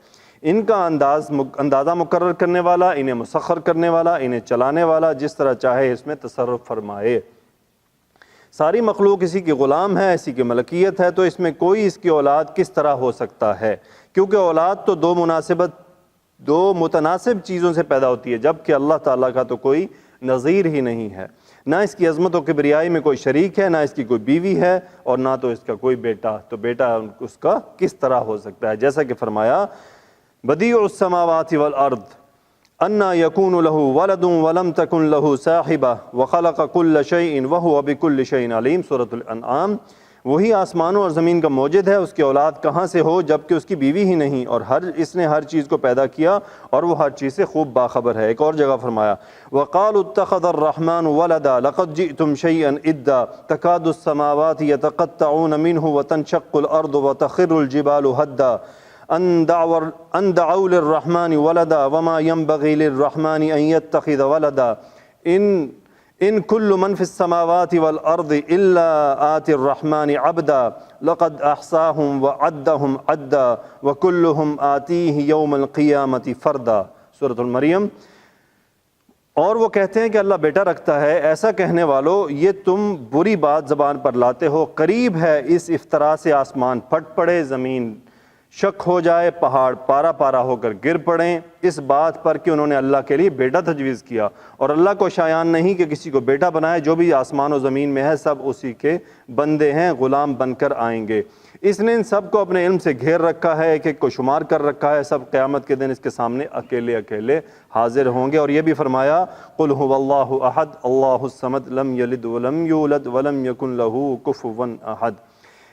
ان کا اندازہ مقرر کرنے والا، انہیں مسخر کرنے والا، انہیں چلانے والا، جس طرح چاہے اس میں تصرف فرمائے۔ ساری مخلوق اسی کی غلام ہے، اسی کی ملکیت ہے، تو اس میں کوئی اس کی اولاد کس طرح ہو سکتا ہے؟ کیونکہ اولاد تو دو متناسب چیزوں سے پیدا ہوتی ہے، جبکہ اللہ تعالیٰ کا تو کوئی نظیر ہی نہیں ہے۔ نہ اس کی عظمت و کبریائی میں کوئی شریک ہے، نہ اس کی کوئی بیوی ہے، اور نہ تو اس کا کوئی بیٹا، تو بیٹا اس کا کس طرح ہو سکتا ہے؟ جیسا کہ فرمایا بدیع السماوات والارض انا یکون لہ ولد ولم تکن لہ صاحبہ وخلق کل شیء وہو بکل شیء علیم، سورۃ الانعام۔ وہی آسمانوں اور زمین کا موجد ہے، اس کی اولاد کہاں سے ہو جبکہ اس کی بیوی ہی نہیں، اور اس نے ہر چیز کو پیدا کیا اور وہ ہر چیز سے خوب باخبر ہے۔ ایک اور جگہ فرمایا وَقَالُوا اتَّخَذَ الرَّحْمَنُ وَلَدًا لَقَدْ جِئْتُمْ شَيْئًا إِدًّا تَكَادُ السَّمَاوَاتُ يَتَقَطَّعُونَ مِنْهُ وَتَنشَقُّ الْأَرْضُ وَتَخِرُّ الْجِبَالُ هَدًّا أَن دَعَوْا لِلرَّحْمَنِ وَلَدًا وَمَا يَنبَغِي لِلرَّحْمَنِ أَن يَتَّخِذَ وَلَدًا ان کل من فی السماوات والارض الا آتی الرحمن عبدا لقد احصاهم وعدهم عدا وکلهم آتیہ یوم القیامت فردا، سورۃ المریم۔ اور وہ کہتے ہیں کہ اللہ بیٹا رکھتا ہے، ایسا کہنے والو یہ تم بری بات زبان پر لاتے ہو، قریب ہے اس افطرا سے آسمان پھٹ پڑے، زمین شک ہو جائے، پہاڑ پارا پارا ہو کر گر پڑیں، اس بات پر کہ انہوں نے اللہ کے لیے بیٹا تجویز کیا، اور اللہ کو شایان نہیں کہ کسی کو بیٹا بنائے، جو بھی آسمان و زمین میں ہے سب اسی کے بندے ہیں، غلام بن کر آئیں گے۔ اس نے ان سب کو اپنے علم سے گھیر رکھا ہے، ایک ایک کو شمار کر رکھا ہے، سب قیامت کے دن اس کے سامنے اکیلے اکیلے حاضر ہوں گے۔ اور یہ بھی فرمایا قل هو اللہ احد اللہ الصمد لم یلد ولم یولد ولم یکن لہ کفوا احد۔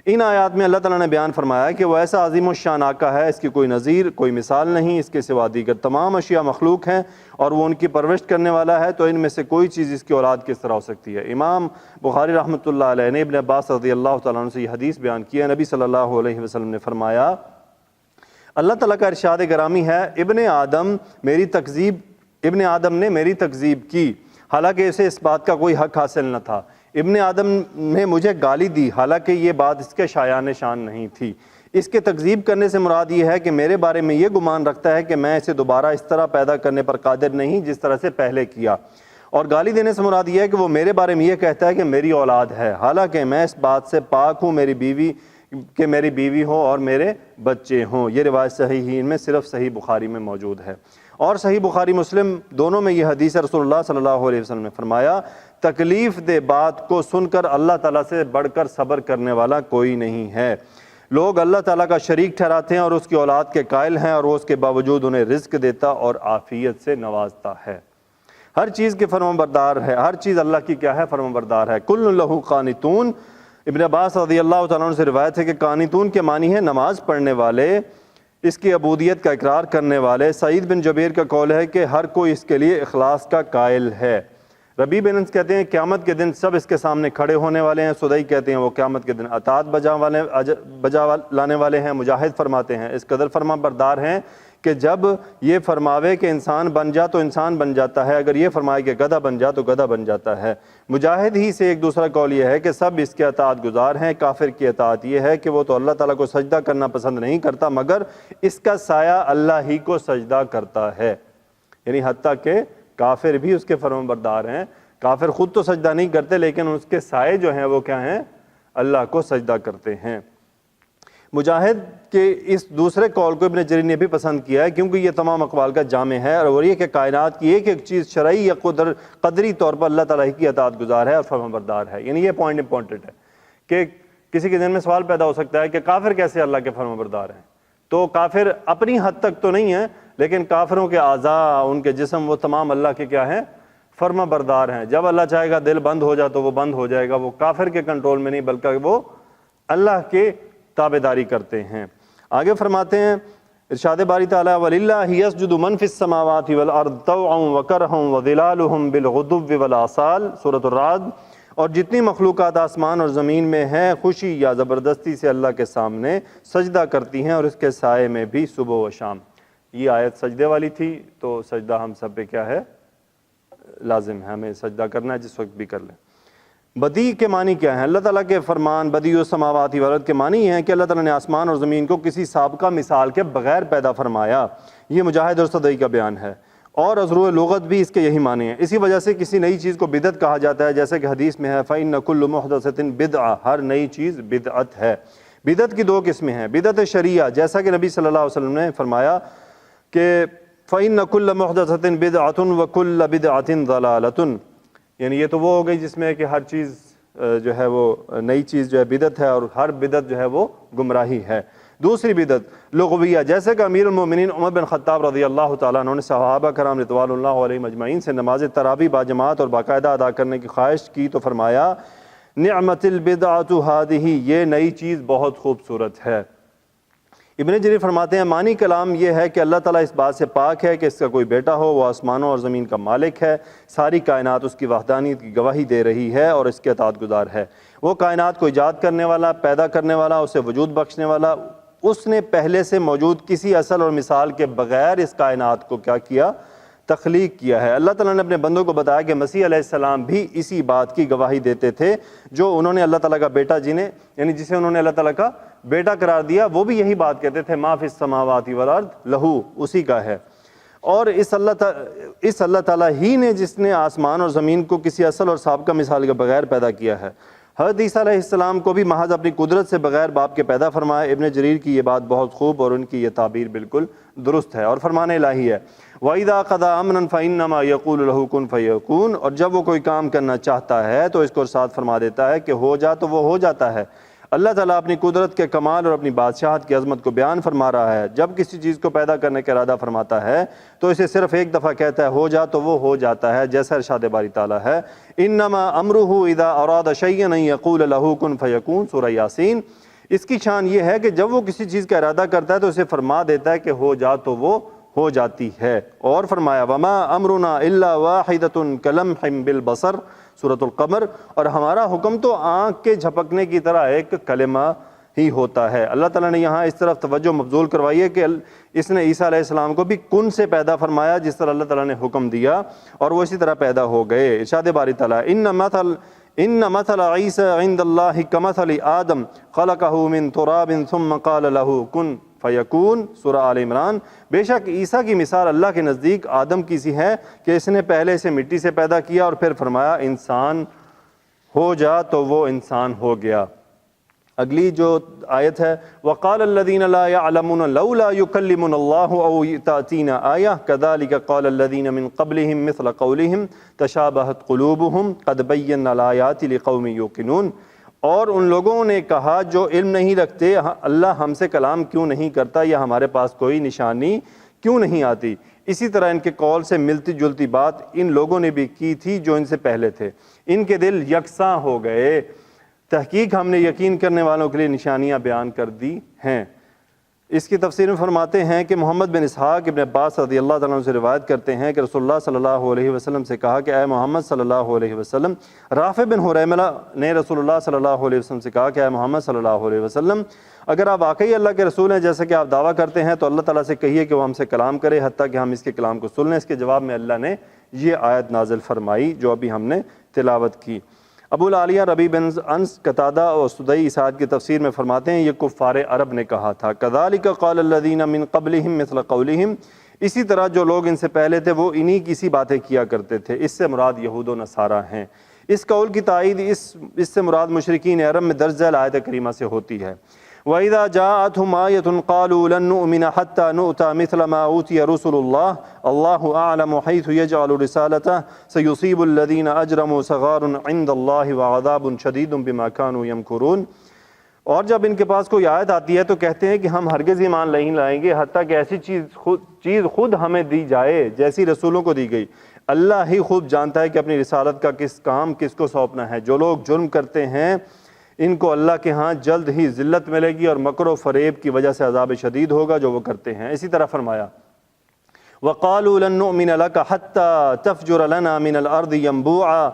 ان آیات میں اللہ تعالیٰ نے بیان فرمایا کہ وہ ایسا عظیم الشان آقا ہے، اس کی کوئی نظیر، کوئی مثال نہیں، اس کے سوا دیگر تمام اشیاء مخلوق ہیں اور وہ ان کی پرورش کرنے والا ہے، تو ان میں سے کوئی چیز اس کی اولاد کس طرح ہو سکتی ہے؟ امام بخاری رحمۃ اللہ علیہ نے ابن عباس رضی اللہ تعالیٰ عنہ سے یہ حدیث بیان کی ہے، نبی صلی اللہ علیہ وسلم نے فرمایا اللہ تعالیٰ کا ارشاد گرامی ہے ابن آدم نے میری تکذیب کی حالانکہ اسے اس بات کا کوئی حق حاصل نہ تھا، ابن آدم نے مجھے گالی دی حالانکہ یہ بات اس کے شایان شان نہیں تھی۔ اس کے تکذیب کرنے سے مراد یہ ہے کہ میرے بارے میں یہ گمان رکھتا ہے کہ میں اسے دوبارہ اس طرح پیدا کرنے پر قادر نہیں جس طرح سے پہلے کیا، اور گالی دینے سے مراد یہ ہے کہ وہ میرے بارے میں یہ کہتا ہے کہ میری اولاد ہے حالانکہ میں اس بات سے پاک ہوں میری بیوی ہو اور میرے بچے ہوں۔ یہ روایت صحیحین میں صرف صحیح بخاری میں موجود ہے، اور صحیح بخاری مسلم دونوں میں یہ حدیث رسول اللہ صلی اللہ علیہ وسلم نے فرمایا تکلیف دہ بات کو سن کر اللہ تعالیٰ سے بڑھ کر صبر کرنے والا کوئی نہیں ہے۔ لوگ اللہ تعالیٰ کا شریک ٹھہراتے ہیں اور اس کی اولاد کے قائل ہیں، اور وہ اس کے باوجود انہیں رزق دیتا اور عافیت سے نوازتا ہے، ہر چیز کے فرمانبردار ہے، ہر چیز اللہ کی کیا ہے؟ فرمانبردار ہے۔ کل لہ قانتون، ابن عباس رضی اللہ تعالیٰ عنہ سے روایت ہے کہ قانتون کے معنی ہے نماز پڑھنے والے، اس کی عبودیت کا اقرار کرنے والے۔ سعید بن جبیر کا قول ہے کہ ہر کوئی اس کے لیے اخلاص کا قائل ہے۔ ربیع بن انس کہتے ہیں قیامت کے دن سب اس کے سامنے کھڑے ہونے والے ہیں۔ سدئی کہتے ہیں وہ قیامت کے دن اطاعت بجا لانے والے ہیں۔ مجاہد فرماتے ہیں اس قدر فرما بردار ہیں کہ جب یہ فرماوے کہ انسان بن جا تو انسان بن جاتا ہے، اگر یہ فرمائے کہ گدھا بن جا تو گدھا بن جاتا ہے۔ مجاہد ہی سے ایک دوسرا قول یہ ہے کہ سب اس کے اطاعت گزار ہیں۔ کافر کی اطاعت یہ ہے کہ وہ تو اللہ تعالیٰ کو سجدہ کرنا پسند نہیں کرتا مگر اس کا سایہ اللہ ہی کو سجدہ کرتا ہے، یعنی حتیٰ کہ کافر بھی اس کے فرمان بردار ہیں۔ کافر خود تو سجدہ نہیں کرتے لیکن اس کے سائے جو ہیں وہ کیا ہیں؟ اللہ کو سجدہ کرتے ہیں۔ مجاہد کے اس دوسرے قول کو ابن جریر نے بھی پسند کیا ہے، کیونکہ یہ تمام اقوال کا جامع ہے، اور یہ کہ کائنات کی ایک ایک چیز شرعی یا قدری طور پر اللہ تعالیٰ کی اطاعت گزار ہے اور فرمانبردار ہے۔ یعنی یہ پوائنٹ امپورٹنٹ ہے کہ کسی کے ذہن میں سوال پیدا ہو سکتا ہے کہ کافر کیسے اللہ کے فرمانبردار ہیں؟ تو کافر اپنی حد تک تو نہیں ہیں، لیکن کافروں کے اعضاء، ان کے جسم، وہ تمام اللہ کے کیا ہیں؟ فرما بردار ہیں۔ جب اللہ چاہے گا دل بند ہو جائے تو وہ بند ہو جائے گا، وہ کافر کے کنٹرول میں نہیں بلکہ وہ اللہ کے تابعداری کرتے ہیں۔ آگے فرماتے ہیں ارشاد باری تعالیٰ وَلِلَّهِ يَسْجُدُ مَنْ فِي السَّمَاوَاتِ وَالْأَرْضِ طَوْعًا وَكَرْهًا وَظِلَالُهُمْ بِالْغُدُوِّ وَالْآصَالِ سورۃ الرعد۔ اور جتنی مخلوقات آسمان اور زمین میں ہیں خوشی یا زبردستی سے اللہ کے سامنے سجدہ کرتی ہیں، اور اس کے سائے میں بھی صبح و شام۔ یہ آیت سجدے والی تھی، تو سجدہ ہم سب پہ کیا ہے؟ لازم ہے، ہمیں سجدہ کرنا ہے، جس وقت بھی کر لیں۔ بدیع کے معنی کیا ہیں؟ اللہ تعالیٰ کے فرمان بدیع السماوات والارض کے معنی یہ ہیں کہ اللہ تعالیٰ نے آسمان اور زمین کو کسی سابقہ مثال کے بغیر پیدا فرمایا۔ یہ مجاہد اور صدعی کا بیان ہے، اور ازروع لغت بھی اس کے یہی معنی ہیں۔ اسی وجہ سے کسی نئی چیز کو بدعت کہا جاتا ہے، جیسے کہ حدیث میں ہے فَإِنَّ كُلُّ مُحْدَثَةٍ بِدْعَةٍ، ہر نئی چیز بدعت ہے۔ بدعت کی دو قسمیں ہیں، بدعت شرعیہ، جیسا کہ نبی صلی اللہ علیہ وسلم نے فرمایا کہ فَإِنَّ كُلَّ مُحْدَثَةٍ بِدْعَةٌ وَكُلَّ بِدْعَةٍ ضَلَالَةٌ، یعنی یہ تو وہ ہو گئی جس میں کہ ہر چیز جو ہے وہ نئی چیز جو ہے بدعت ہے، اور ہر بدعت جو ہے وہ گمراہی ہے۔ دوسری بدعت لغویہ، جیسے کہ امیر المومنین عمر بن خطاب رضی اللہ تعالیٰ عنہ نے صحابہ کرام رضوان اللہ علیہم اجمعین سے نماز تراویح باجماعت اور باقاعدہ ادا کرنے کی خواہش کی تو فرمایا نعمت البدعۃ ہذہ، یہ نئی چیز بہت خوبصورت ہے۔ ابن جریر فرماتے ہیں معنی کلام یہ ہے کہ اللہ تعالیٰ اس بات سے پاک ہے کہ اس کا کوئی بیٹا ہو، وہ آسمانوں اور زمین کا مالک ہے، ساری کائنات اس کی وحدانیت کی گواہی دے رہی ہے اور اس کے اطاعت گزار ہے۔ وہ کائنات کو ایجاد کرنے والا، پیدا کرنے والا، اسے وجود بخشنے والا، اس نے پہلے سے موجود کسی اصل اور مثال کے بغیر اس کائنات کو کیا کیا؟ تخلیق کیا ہے۔ اللہ تعالیٰ نے اپنے بندوں کو بتایا کہ مسیح علیہ السلام بھی اسی بات کی گواہی دیتے تھے، جو انہوں نے اللہ تعالیٰ کا بیٹا یعنی جسے انہوں نے اللہ تعالیٰ کا بیٹا قرار دیا، وہ بھی یہی بات کہتے تھے ما فی السماوات والارض لہو، اسی کا ہے۔ اور اس اللہ تعالیٰ ہی نے جس نے آسمان اور زمین کو کسی اصل اور سابقہ مثال کے بغیر پیدا کیا ہے۔ حضرت عیسیٰ علیہ السلام کو بھی محض اپنی قدرت سے بغیر باپ کے پیدا فرمایا۔ ابن جریر کی یہ بات بہت خوب اور ان کی یہ تعبیر بالکل درست ہے اور فرمان الہی ہے۔ وَإِذَا قَضَىٰ أَمْرًا فَإِنَّمَا يَقُولُ لَهُ كُن فَيَكُونُ، اور جب وہ کوئی کام کرنا چاہتا ہے تو اس کو ارشاد فرما دیتا ہے کہ ہو جا تو وہ ہو جاتا ہے۔ اللہ تعالیٰ اپنی قدرت کے کمال اور اپنی بادشاہت کی عظمت کو بیان فرما رہا ہے۔ جب کسی چیز کو پیدا کرنے کا ارادہ فرماتا ہے تو اسے صرف ایک دفعہ کہتا ہے ہو جا تو وہ ہو جاتا ہے، جیسا ارشاد باری تعالیٰ ہے انما امرہ اذا اراد شیئا ان یقول له کن فیکون، سورہ یاسین۔ اس کی شان یہ ہے کہ جب وہ کسی چیز کا ارادہ کرتا ہے تو اسے فرما دیتا ہے کہ ہو جا تو وہ ہو جاتی ہے۔ اور فرمایا وما امرنا الا واحدۃ کلمح بالبصر، سورۃ القمر، اور ہمارا حکم تو آنکھ کے جھپکنے کی طرح ایک کلمہ ہی ہوتا ہے۔ اللہ تعالیٰ نے یہاں اس طرف توجہ مبذول کروائی ہے کہ اس نے عیسیٰ علیہ السلام کو بھی کن سے پیدا فرمایا، جس طرح اللہ تعالیٰ نے حکم دیا، اور وہ اسی طرح پیدا ہو گئے۔ ارشاد باری تعالیٰ ان مثل عیسی عند اللہ کمثل آدم خلقہ من تراب ثم قال له کن فیکون، سورہ آل عمران۔ بے شک عیسیٰ کی مثال اللہ کے نزدیک آدم کی سی ہے کہ اس نے پہلے سے مٹی سے پیدا کیا اور پھر فرمایا انسان ہو جا تو وہ انسان ہو گیا۔ اگلی جو آیت ہے وَقَالَ الَّذِينَ لَا يَعْلَمُونَ لَوْلَا يُكَلِّمُنَا اللَّهُ أَوْ تَأْتِينَا آيَةٌ كَذَلِكَ قَالَ الَّذِينَ مِن قَبْلِهِم مِثْلَ قَوْلِهِمْ تَشَابَهَتْ قُلُوبُهُمْ قَدْ بَيَّنَّا الْآيَاتِ لِقَوْمٍ يُوقِنُونَ، اور ان لوگوں نے کہا جو علم نہیں رکھتے اللہ ہم سے کلام کیوں نہیں کرتا، یا ہمارے پاس کوئی نشانی کیوں نہیں آتی۔ اسی طرح ان کے قول سے ملتی جلتی بات ان لوگوں نے بھی کی تھی جو ان سے پہلے تھے، ان کے دل یکساں ہو گئے۔ تحقیق ہم نے یقین کرنے والوں کے لیے نشانیاں بیان کر دی ہیں۔ اس کی تفسیر میں فرماتے ہیں کہ محمد بن اسحاق ابن عباس رضی اللہ تعالیٰ عنہ سے روایت کرتے ہیں کہ رسول اللہ صلی اللہ علیہ وسلم سے کہا کہ اے محمد صلی اللہ علیہ وسلم، رافع بن حریملہ نے رسول اللہ صلی اللہ علیہ وسلم سے کہا کہ اے محمد صلی اللہ علیہ وسلم، اگر آپ واقعی اللہ کے رسول ہیں جیسا کہ آپ دعویٰ کرتے ہیں تو اللہ تعالیٰ سے کہیے کہ وہ ہم سے کلام کرے حتیٰ کہ ہم اس کے کلام کو سن لیں۔ اس کے جواب میں اللہ نے یہ آیت نازل فرمائی جو ابھی ہم نے تلاوت کی۔ ابو العالیہ ربیع بن انس قتادہ اور سدئی اسحاق کی تفسیر میں فرماتے ہیں یہ کفار عرب نے کہا تھا۔ کذالک قال الذین من قبلہم مثل قولہم، اسی طرح جو لوگ ان سے پہلے تھے وہ انہی کی سی باتیں کیا کرتے تھے۔ اس سے مراد یہود و نصارہ ہیں۔ اس قول کی تائید اس سے مراد مشرکین عرب میں درج ذیل آیت کریمہ سے ہوتی ہے۔ وَإِذَا جَاءَتْهُمْ آيَةٌ قَالُوا لَن نُؤْمِنَ حَتَّى نُؤْتَى مِثْلَ مَا أُوتِيَ رُسُلُ اللَّهِ اللَّهُ أَعْلَمُ حَيْثُ يَجْعَلُ رِسَالَتَهُ سَيُصِيبُ الَّذِينَ أَجْرَمُوا صَغَارٌ عِندَ اللَّهِ وَعَذَابٌ شَدِيدٌ بِمَا كَانُوا يَمْكُرُونَ۔ اور جب ان کے پاس کوئی آیت آتی ہے تو کہتے ہیں کہ ہم ہرگز ایمان نہیں لائیں گے حتیٰ کہ ایسی چیز خود ہمیں دی جائے جیسی رسولوں کو دی گئی۔ اللہ ہی خوب جانتا ہے کہ اپنی رسالت کا کام کس کو سونپنا ہے۔ جو لوگ جرم کرتے ہیں ان کو اللہ کے ہاں جلد ہی ذلت ملے گی اور مکر و فریب کی وجہ سے عذاب شدید ہوگا جو وہ کرتے ہیں۔ اسی طرح فرمایا وَقَالُوا لَن نُؤْمِنَ لَكَ حَتَّى تَفْجُرَ لَنَا مِنَ الْأَرْضِ يَنبُوعًا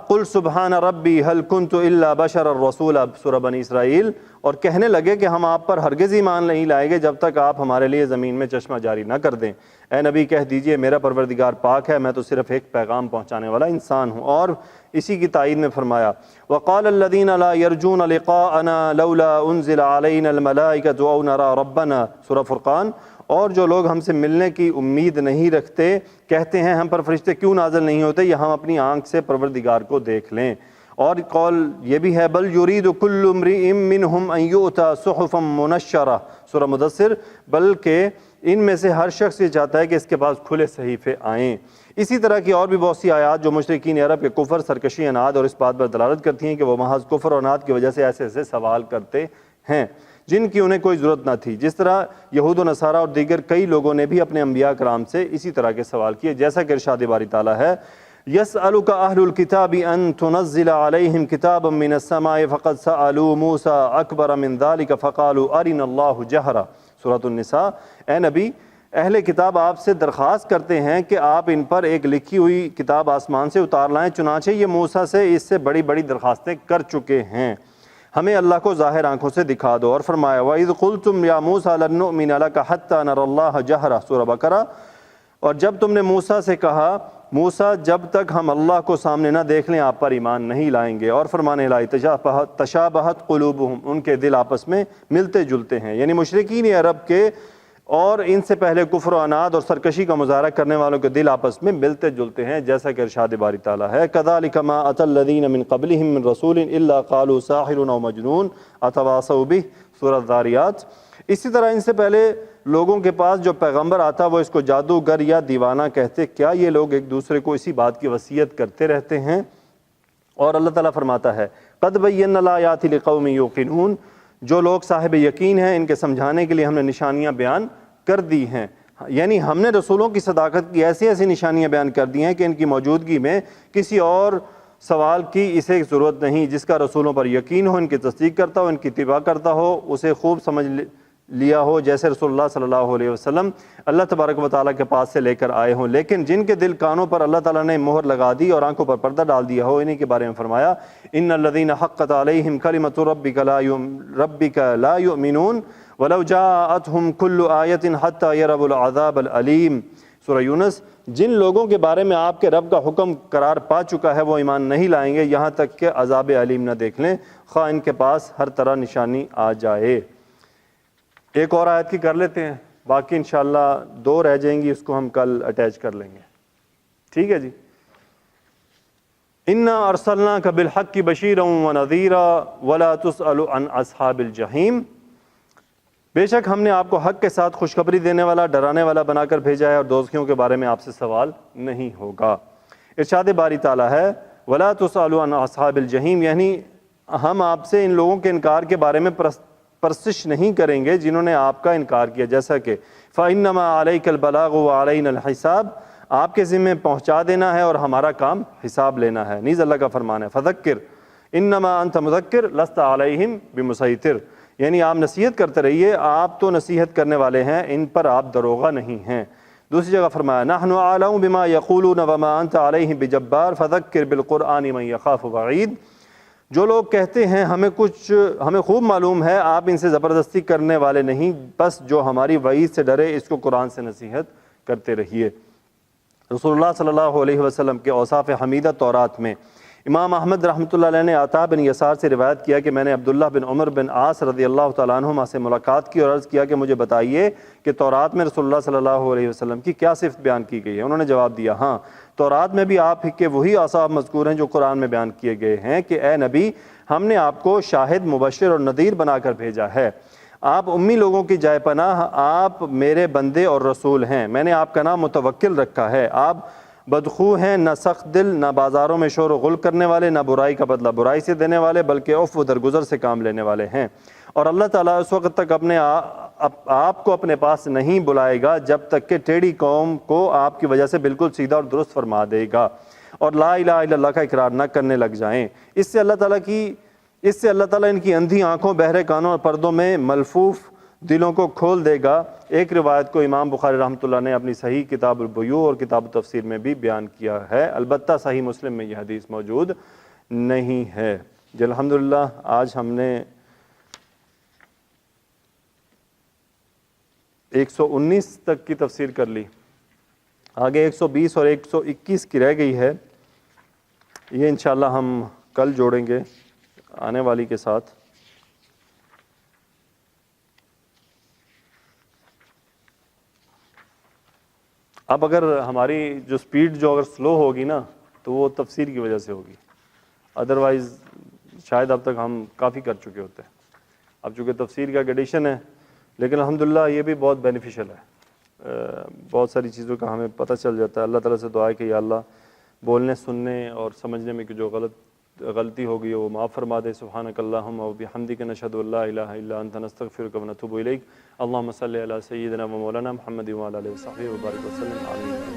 قُلْ سُبْحَانَ رَبِّي هَلْ كُنْتُ إِلَّا بَشَرًا رَسُولًا، سورہ بنی اسرائیل۔ اور کہنے لگے کہ ہم آپ پر ہرگز ایمان نہیں لائیں گے جب تک آپ ہمارے لیے زمین میں چشمہ جاری نہ کر دیں۔ اے نبی کہہ دیجئے میرا پروردگار پاک ہے، میں تو صرف ایک پیغام پہنچانے والا انسان ہوں۔ اور اسی کی تائید میں فرمایا وَقَالَ الَّذِينَ لَا يَرْجُونَ لِقَاءَنَا لَوْلَا أُنزِلَ عَلَيْنَا الْمَلَائِكَةُ أَوْ نَرَى رَبَّنَا، سورہ فرقان۔ اور جو لوگ ہم سے ملنے کی امید نہیں رکھتے کہتے ہیں ہم پر فرشتے کیوں نازل نہیں ہوتے یا ہم اپنی آنکھ سے پروردگار کو دیکھ لیں۔ اور قول یہ بھی ہے بل یرید کل امرئ منہم ان یؤتی صحفا منشرہ، سورہ مدثر، بلکہ ان میں سے ہر شخص یہ چاہتا ہے کہ اس کے پاس کھلے صحیفے آئیں۔ اسی طرح کی اور بھی بہت سی آیات جو مشرکین عرب کے کفر، سرکشی، اناد اور اس بات پر دلالت کرتی ہیں کہ وہ محض کفر اور اناد کی وجہ سے ایسے ایسے سوال کرتے ہیں جن کی انہیں کوئی ضرورت نہ تھی، جس طرح یہود و نصارہ اور دیگر کئی لوگوں نے بھی اپنے انبیاء کرام سے اسی طرح کے سوال کیے، جیسا کہ ارشاد باری تعالیٰ ہے يَسْأَلُكَ أَهْلُ الْكِتَابِ أَن تُنَزِّلَ عَلَيْهِمْ كِتَابًا مِّنَ السَّمَاءِ فَقَدْ سَأَلُوا مُوسَىٰ أَكْبَرَ مِنْ ذَلِكَ فَقَالُوا أَرِنَا اللَّهُ جَهْرًا، سورۃ النساء۔ اے نبی، اہل کتاب آپ سے درخواست کرتے ہیں کہ آپ ان پر ایک لکھی ہوئی کتاب آسمان سے اتار لائیں، چنانچہ یہ موسیٰ سے اس سے بڑی بڑی درخواستیں کر چکے ہیں، ہمیں اللہ کو ظاہر آنکھوں سے دکھا دو۔ اور فرمایا وَإِذْ قُلْتُمْ يَا مُوسَىٰ لَن نُؤْمِنَ لَكَ حَتَّىٰ نَرَى اللَّهَ جَهْرًا، سورہ بقرہ۔ اور جب تم نے موسیٰ سے کہا موسیٰ جب تک ہم اللہ کو سامنے نہ دیکھ لیں آپ پر ایمان نہیں لائیں گے۔ اور فرمانے لائی تشابہت قلوبہم، ان کے دل آپس میں ملتے جلتے ہیں، یعنی مشرکین عرب کے اور ان سے پہلے کفر و عناد اور سرکشی کا مظاہرہ کرنے والوں کے دل آپس میں ملتے جلتے ہیں، جیسا کہ ارشاد باری تعالیٰ ہے كَذَلِكَ مَا أَتَى الَّذِينَ مِن قَبْلِهِم مِّن رَّسُولٍ إِلَّا قَالُوا سَاحِرٌ أَوْ مَجْنُونٌ أَتَوَاصَوْا بِهِ، سورۃ الذَّارِيَاتِ۔ اسی طرح ان سے پہلے لوگوں کے پاس جو پیغمبر آتا وہ اس کو جادوگر یا دیوانہ کہتے، کیا یہ لوگ ایک دوسرے کو اسی بات کی وصیت کرتے رہتے ہیں؟ اور اللہ تعالیٰ فرماتا ہے قَدْ بَيَّنَّا الْآيَاتِ لِقَوْمٍ يُوقِنُونَ، جو لوگ صاحب یقین ہیں ان کے سمجھانے کے لیے ہم نے نشانیاں بیان کر دی ہیں، یعنی ہم نے رسولوں کی صداقت کی ایسی ایسی نشانیاں بیان کر دی ہیں کہ ان کی موجودگی میں کسی اور سوال کی اسے ضرورت نہیں، جس کا رسولوں پر یقین ہو، ان کی تصدیق کرتا ہو، ان کی اتباع کرتا ہو، اسے خوب سمجھ لیا ہو، جیسے رسول اللہ صلی اللہ علیہ وسلم اللہ تبارک و تعالیٰ کے پاس سے لے کر آئے ہوں۔ لیکن جن کے دل کانوں پر اللہ تعالیٰ نے مہر لگا دی اور آنکھوں پر پردہ ڈال دیا ہو، انہی کے بارے میں فرمایا ان الذین حقت علیہم کلمۃ ربک لا یؤمنون ولو جاءتہم کل آیۃ حتی یروا العذاب العلیم، سورہ یونس۔ جن لوگوں کے بارے میں آپ کے رب کا حکم قرار پا چکا ہے وہ ایمان نہیں لائیں گے یہاں تک کہ عذاب علیم نہ دیکھ لیں، خواہ ان کے پاس ہر طرح نشانی آ جائے۔ ایک اور آیت کی کر لیتے ہیں، باقی انشاءاللہ 2 رہ جائیں گی، اس کو ہم کل اٹیچ کر لیں گے، ٹھیک ہے جی۔ اِنَّا أَرْسَلْنَاكَ بِالْحَقِّ بَشِيرًا وَنَذِيرًا وَلَا تُسْأَلُ عَنْ أَصْحَابِ الْجَحِيمِ، بے شک ہم نے آپ کو حق کے ساتھ خوشخبری دینے والا، ڈرانے والا بنا کر بھیجا ہے، اور دوزخیوں کے بارے میں آپ سے سوال نہیں ہوگا۔ ارشاد باری تعالیٰ ہے وَلَا تُسْأَلُ عَنْ أَصْحَابِ الْجَحِيمِ، یعنی ہم آپ سے ان لوگوں کے انکار کے بارے میں پرسش نہیں کریں گے جنہوں نے آپ کا انکار کیا، جیسا کہ فَإِنَّمَا عَلَيْكَ الْبَلَاغُ وَعَلَيْنَا الْحِسَابُ، آپ کے ذمہ پہنچا دینا ہے اور ہمارا کام حساب لینا ہے۔ نیز اللہ کا فرمان ہے فَذَكِّرْ إِنَّمَا أَنْتَ مُذَكِّرٌ لَسْتَ عَلَيْهِمْ بِمُسَيْطِرٍ، یعنی آپ نصیحت کرتے رہیے، آپ تو نصیحت کرنے والے ہیں، ان پر آپ دروغہ نہیں ہیں۔ دوسری جگہ فرمایا نَحْنُ أَعْلَمُ بِمَا يَقُولُونَ وَمَا أَنْتَ عَلَيْهِمْ بِجَبَّارٍ فَذَكِّرْ بِالْقُرْآنِ مَن يَخَافُ وَعِيدٍ، جو لوگ کہتے ہیں ہمیں خوب معلوم ہے آپ ان سے زبردستی کرنے والے نہیں، بس جو ہماری وعید سے ڈرے اس کو قرآن سے نصیحت کرتے رہیے۔ رسول اللہ صلی اللہ علیہ وسلم کے اوصاف حمیدہ تورات میں امام احمد رحمۃ اللہ علیہ نے عطا بن یسار سے روایت کیا کہ میں نے عبداللہ بن عمر بن عاص رضی اللہ تعالیٰ عنہما سے ملاقات کی اور عرض کیا کہ مجھے بتائیے کہ تورات میں رسول اللہ صلی اللہ علیہ وسلم کی کیا صفت بیان کی گئی ہے؟ انہوں نے جواب دیا ہاں، تورات میں بھی آپ کے وہی اوصاف مذکور ہیں جو قرآن میں بیان کیے گئے ہیں کہ اے نبی ہم نے آپ کو شاہد، مبشر اور نذیر بنا کر بھیجا ہے۔ آپ امی لوگوں کی جائے پناہ، آپ میرے بندے اور رسول ہیں۔ میں نے آپ کا نام متوکل رکھا ہے۔ آپ بدخو ہیں، نہ سخت دل، نہ بازاروں میں شور و غل کرنے والے، نہ برائی کا بدلہ برائی سے دینے والے، بلکہ عفو درگزر سے کام لینے والے ہیں۔ اور اللہ تعالیٰ اس وقت تک آپ کو اپنے پاس نہیں بلائے گا جب تک کہ ٹیڑھی قوم کو آپ کی وجہ سے بالکل سیدھا اور درست فرما دے گا اور لا الہ الا اللہ کا اقرار نہ کرنے لگ جائیں۔ اس سے اللہ تعالیٰ ان کی اندھی آنکھوں، بہرے کانوں اور پردوں میں ملفوف دلوں کو کھول دے گا۔ ایک روایت کو امام بخاری رحمۃ اللہ نے اپنی صحیح کتاب البیوع اور کتاب التفسیر میں بھی بیان کیا ہے، البتہ صحیح مسلم میں یہ حدیث موجود نہیں ہے۔ جی الحمدللہ، آج ہم نے 119 تک کی تفسیر کر لی، آگے 120 اور 121 کی رہ گئی ہے۔ یہ انشاءاللہ ہم کل جوڑیں گے آنے والی کے ساتھ۔ اب اگر ہماری جو سپیڈ اگر سلو ہوگی نا تو وہ تفسیر کی وجہ سے ہوگی، ادروائز شاید اب تک ہم کافی کر چکے ہوتے ہیں۔ اب چونکہ تفسیر کا ایڈیشن ہے، لیکن الحمدللہ یہ بھی بہت بینیفیشل ہے، بہت ساری چیزوں کا ہمیں پتہ چل جاتا ہے۔ اللہ تعالیٰ سے دعا ہے کہ یا اللہ بولنے، سننے اور سمجھنے میں جو غلطی ہوگی وہ معاف فرما دے۔ سبحانک اللہم و بحمدک، نشہد ان لا الہ الا انت، نستغفرک و نتوب الیک۔ اللہم صلی علی سیدنا و مولانا محمد و علی آلہ وصحبہ وبارک وسلم، آمین۔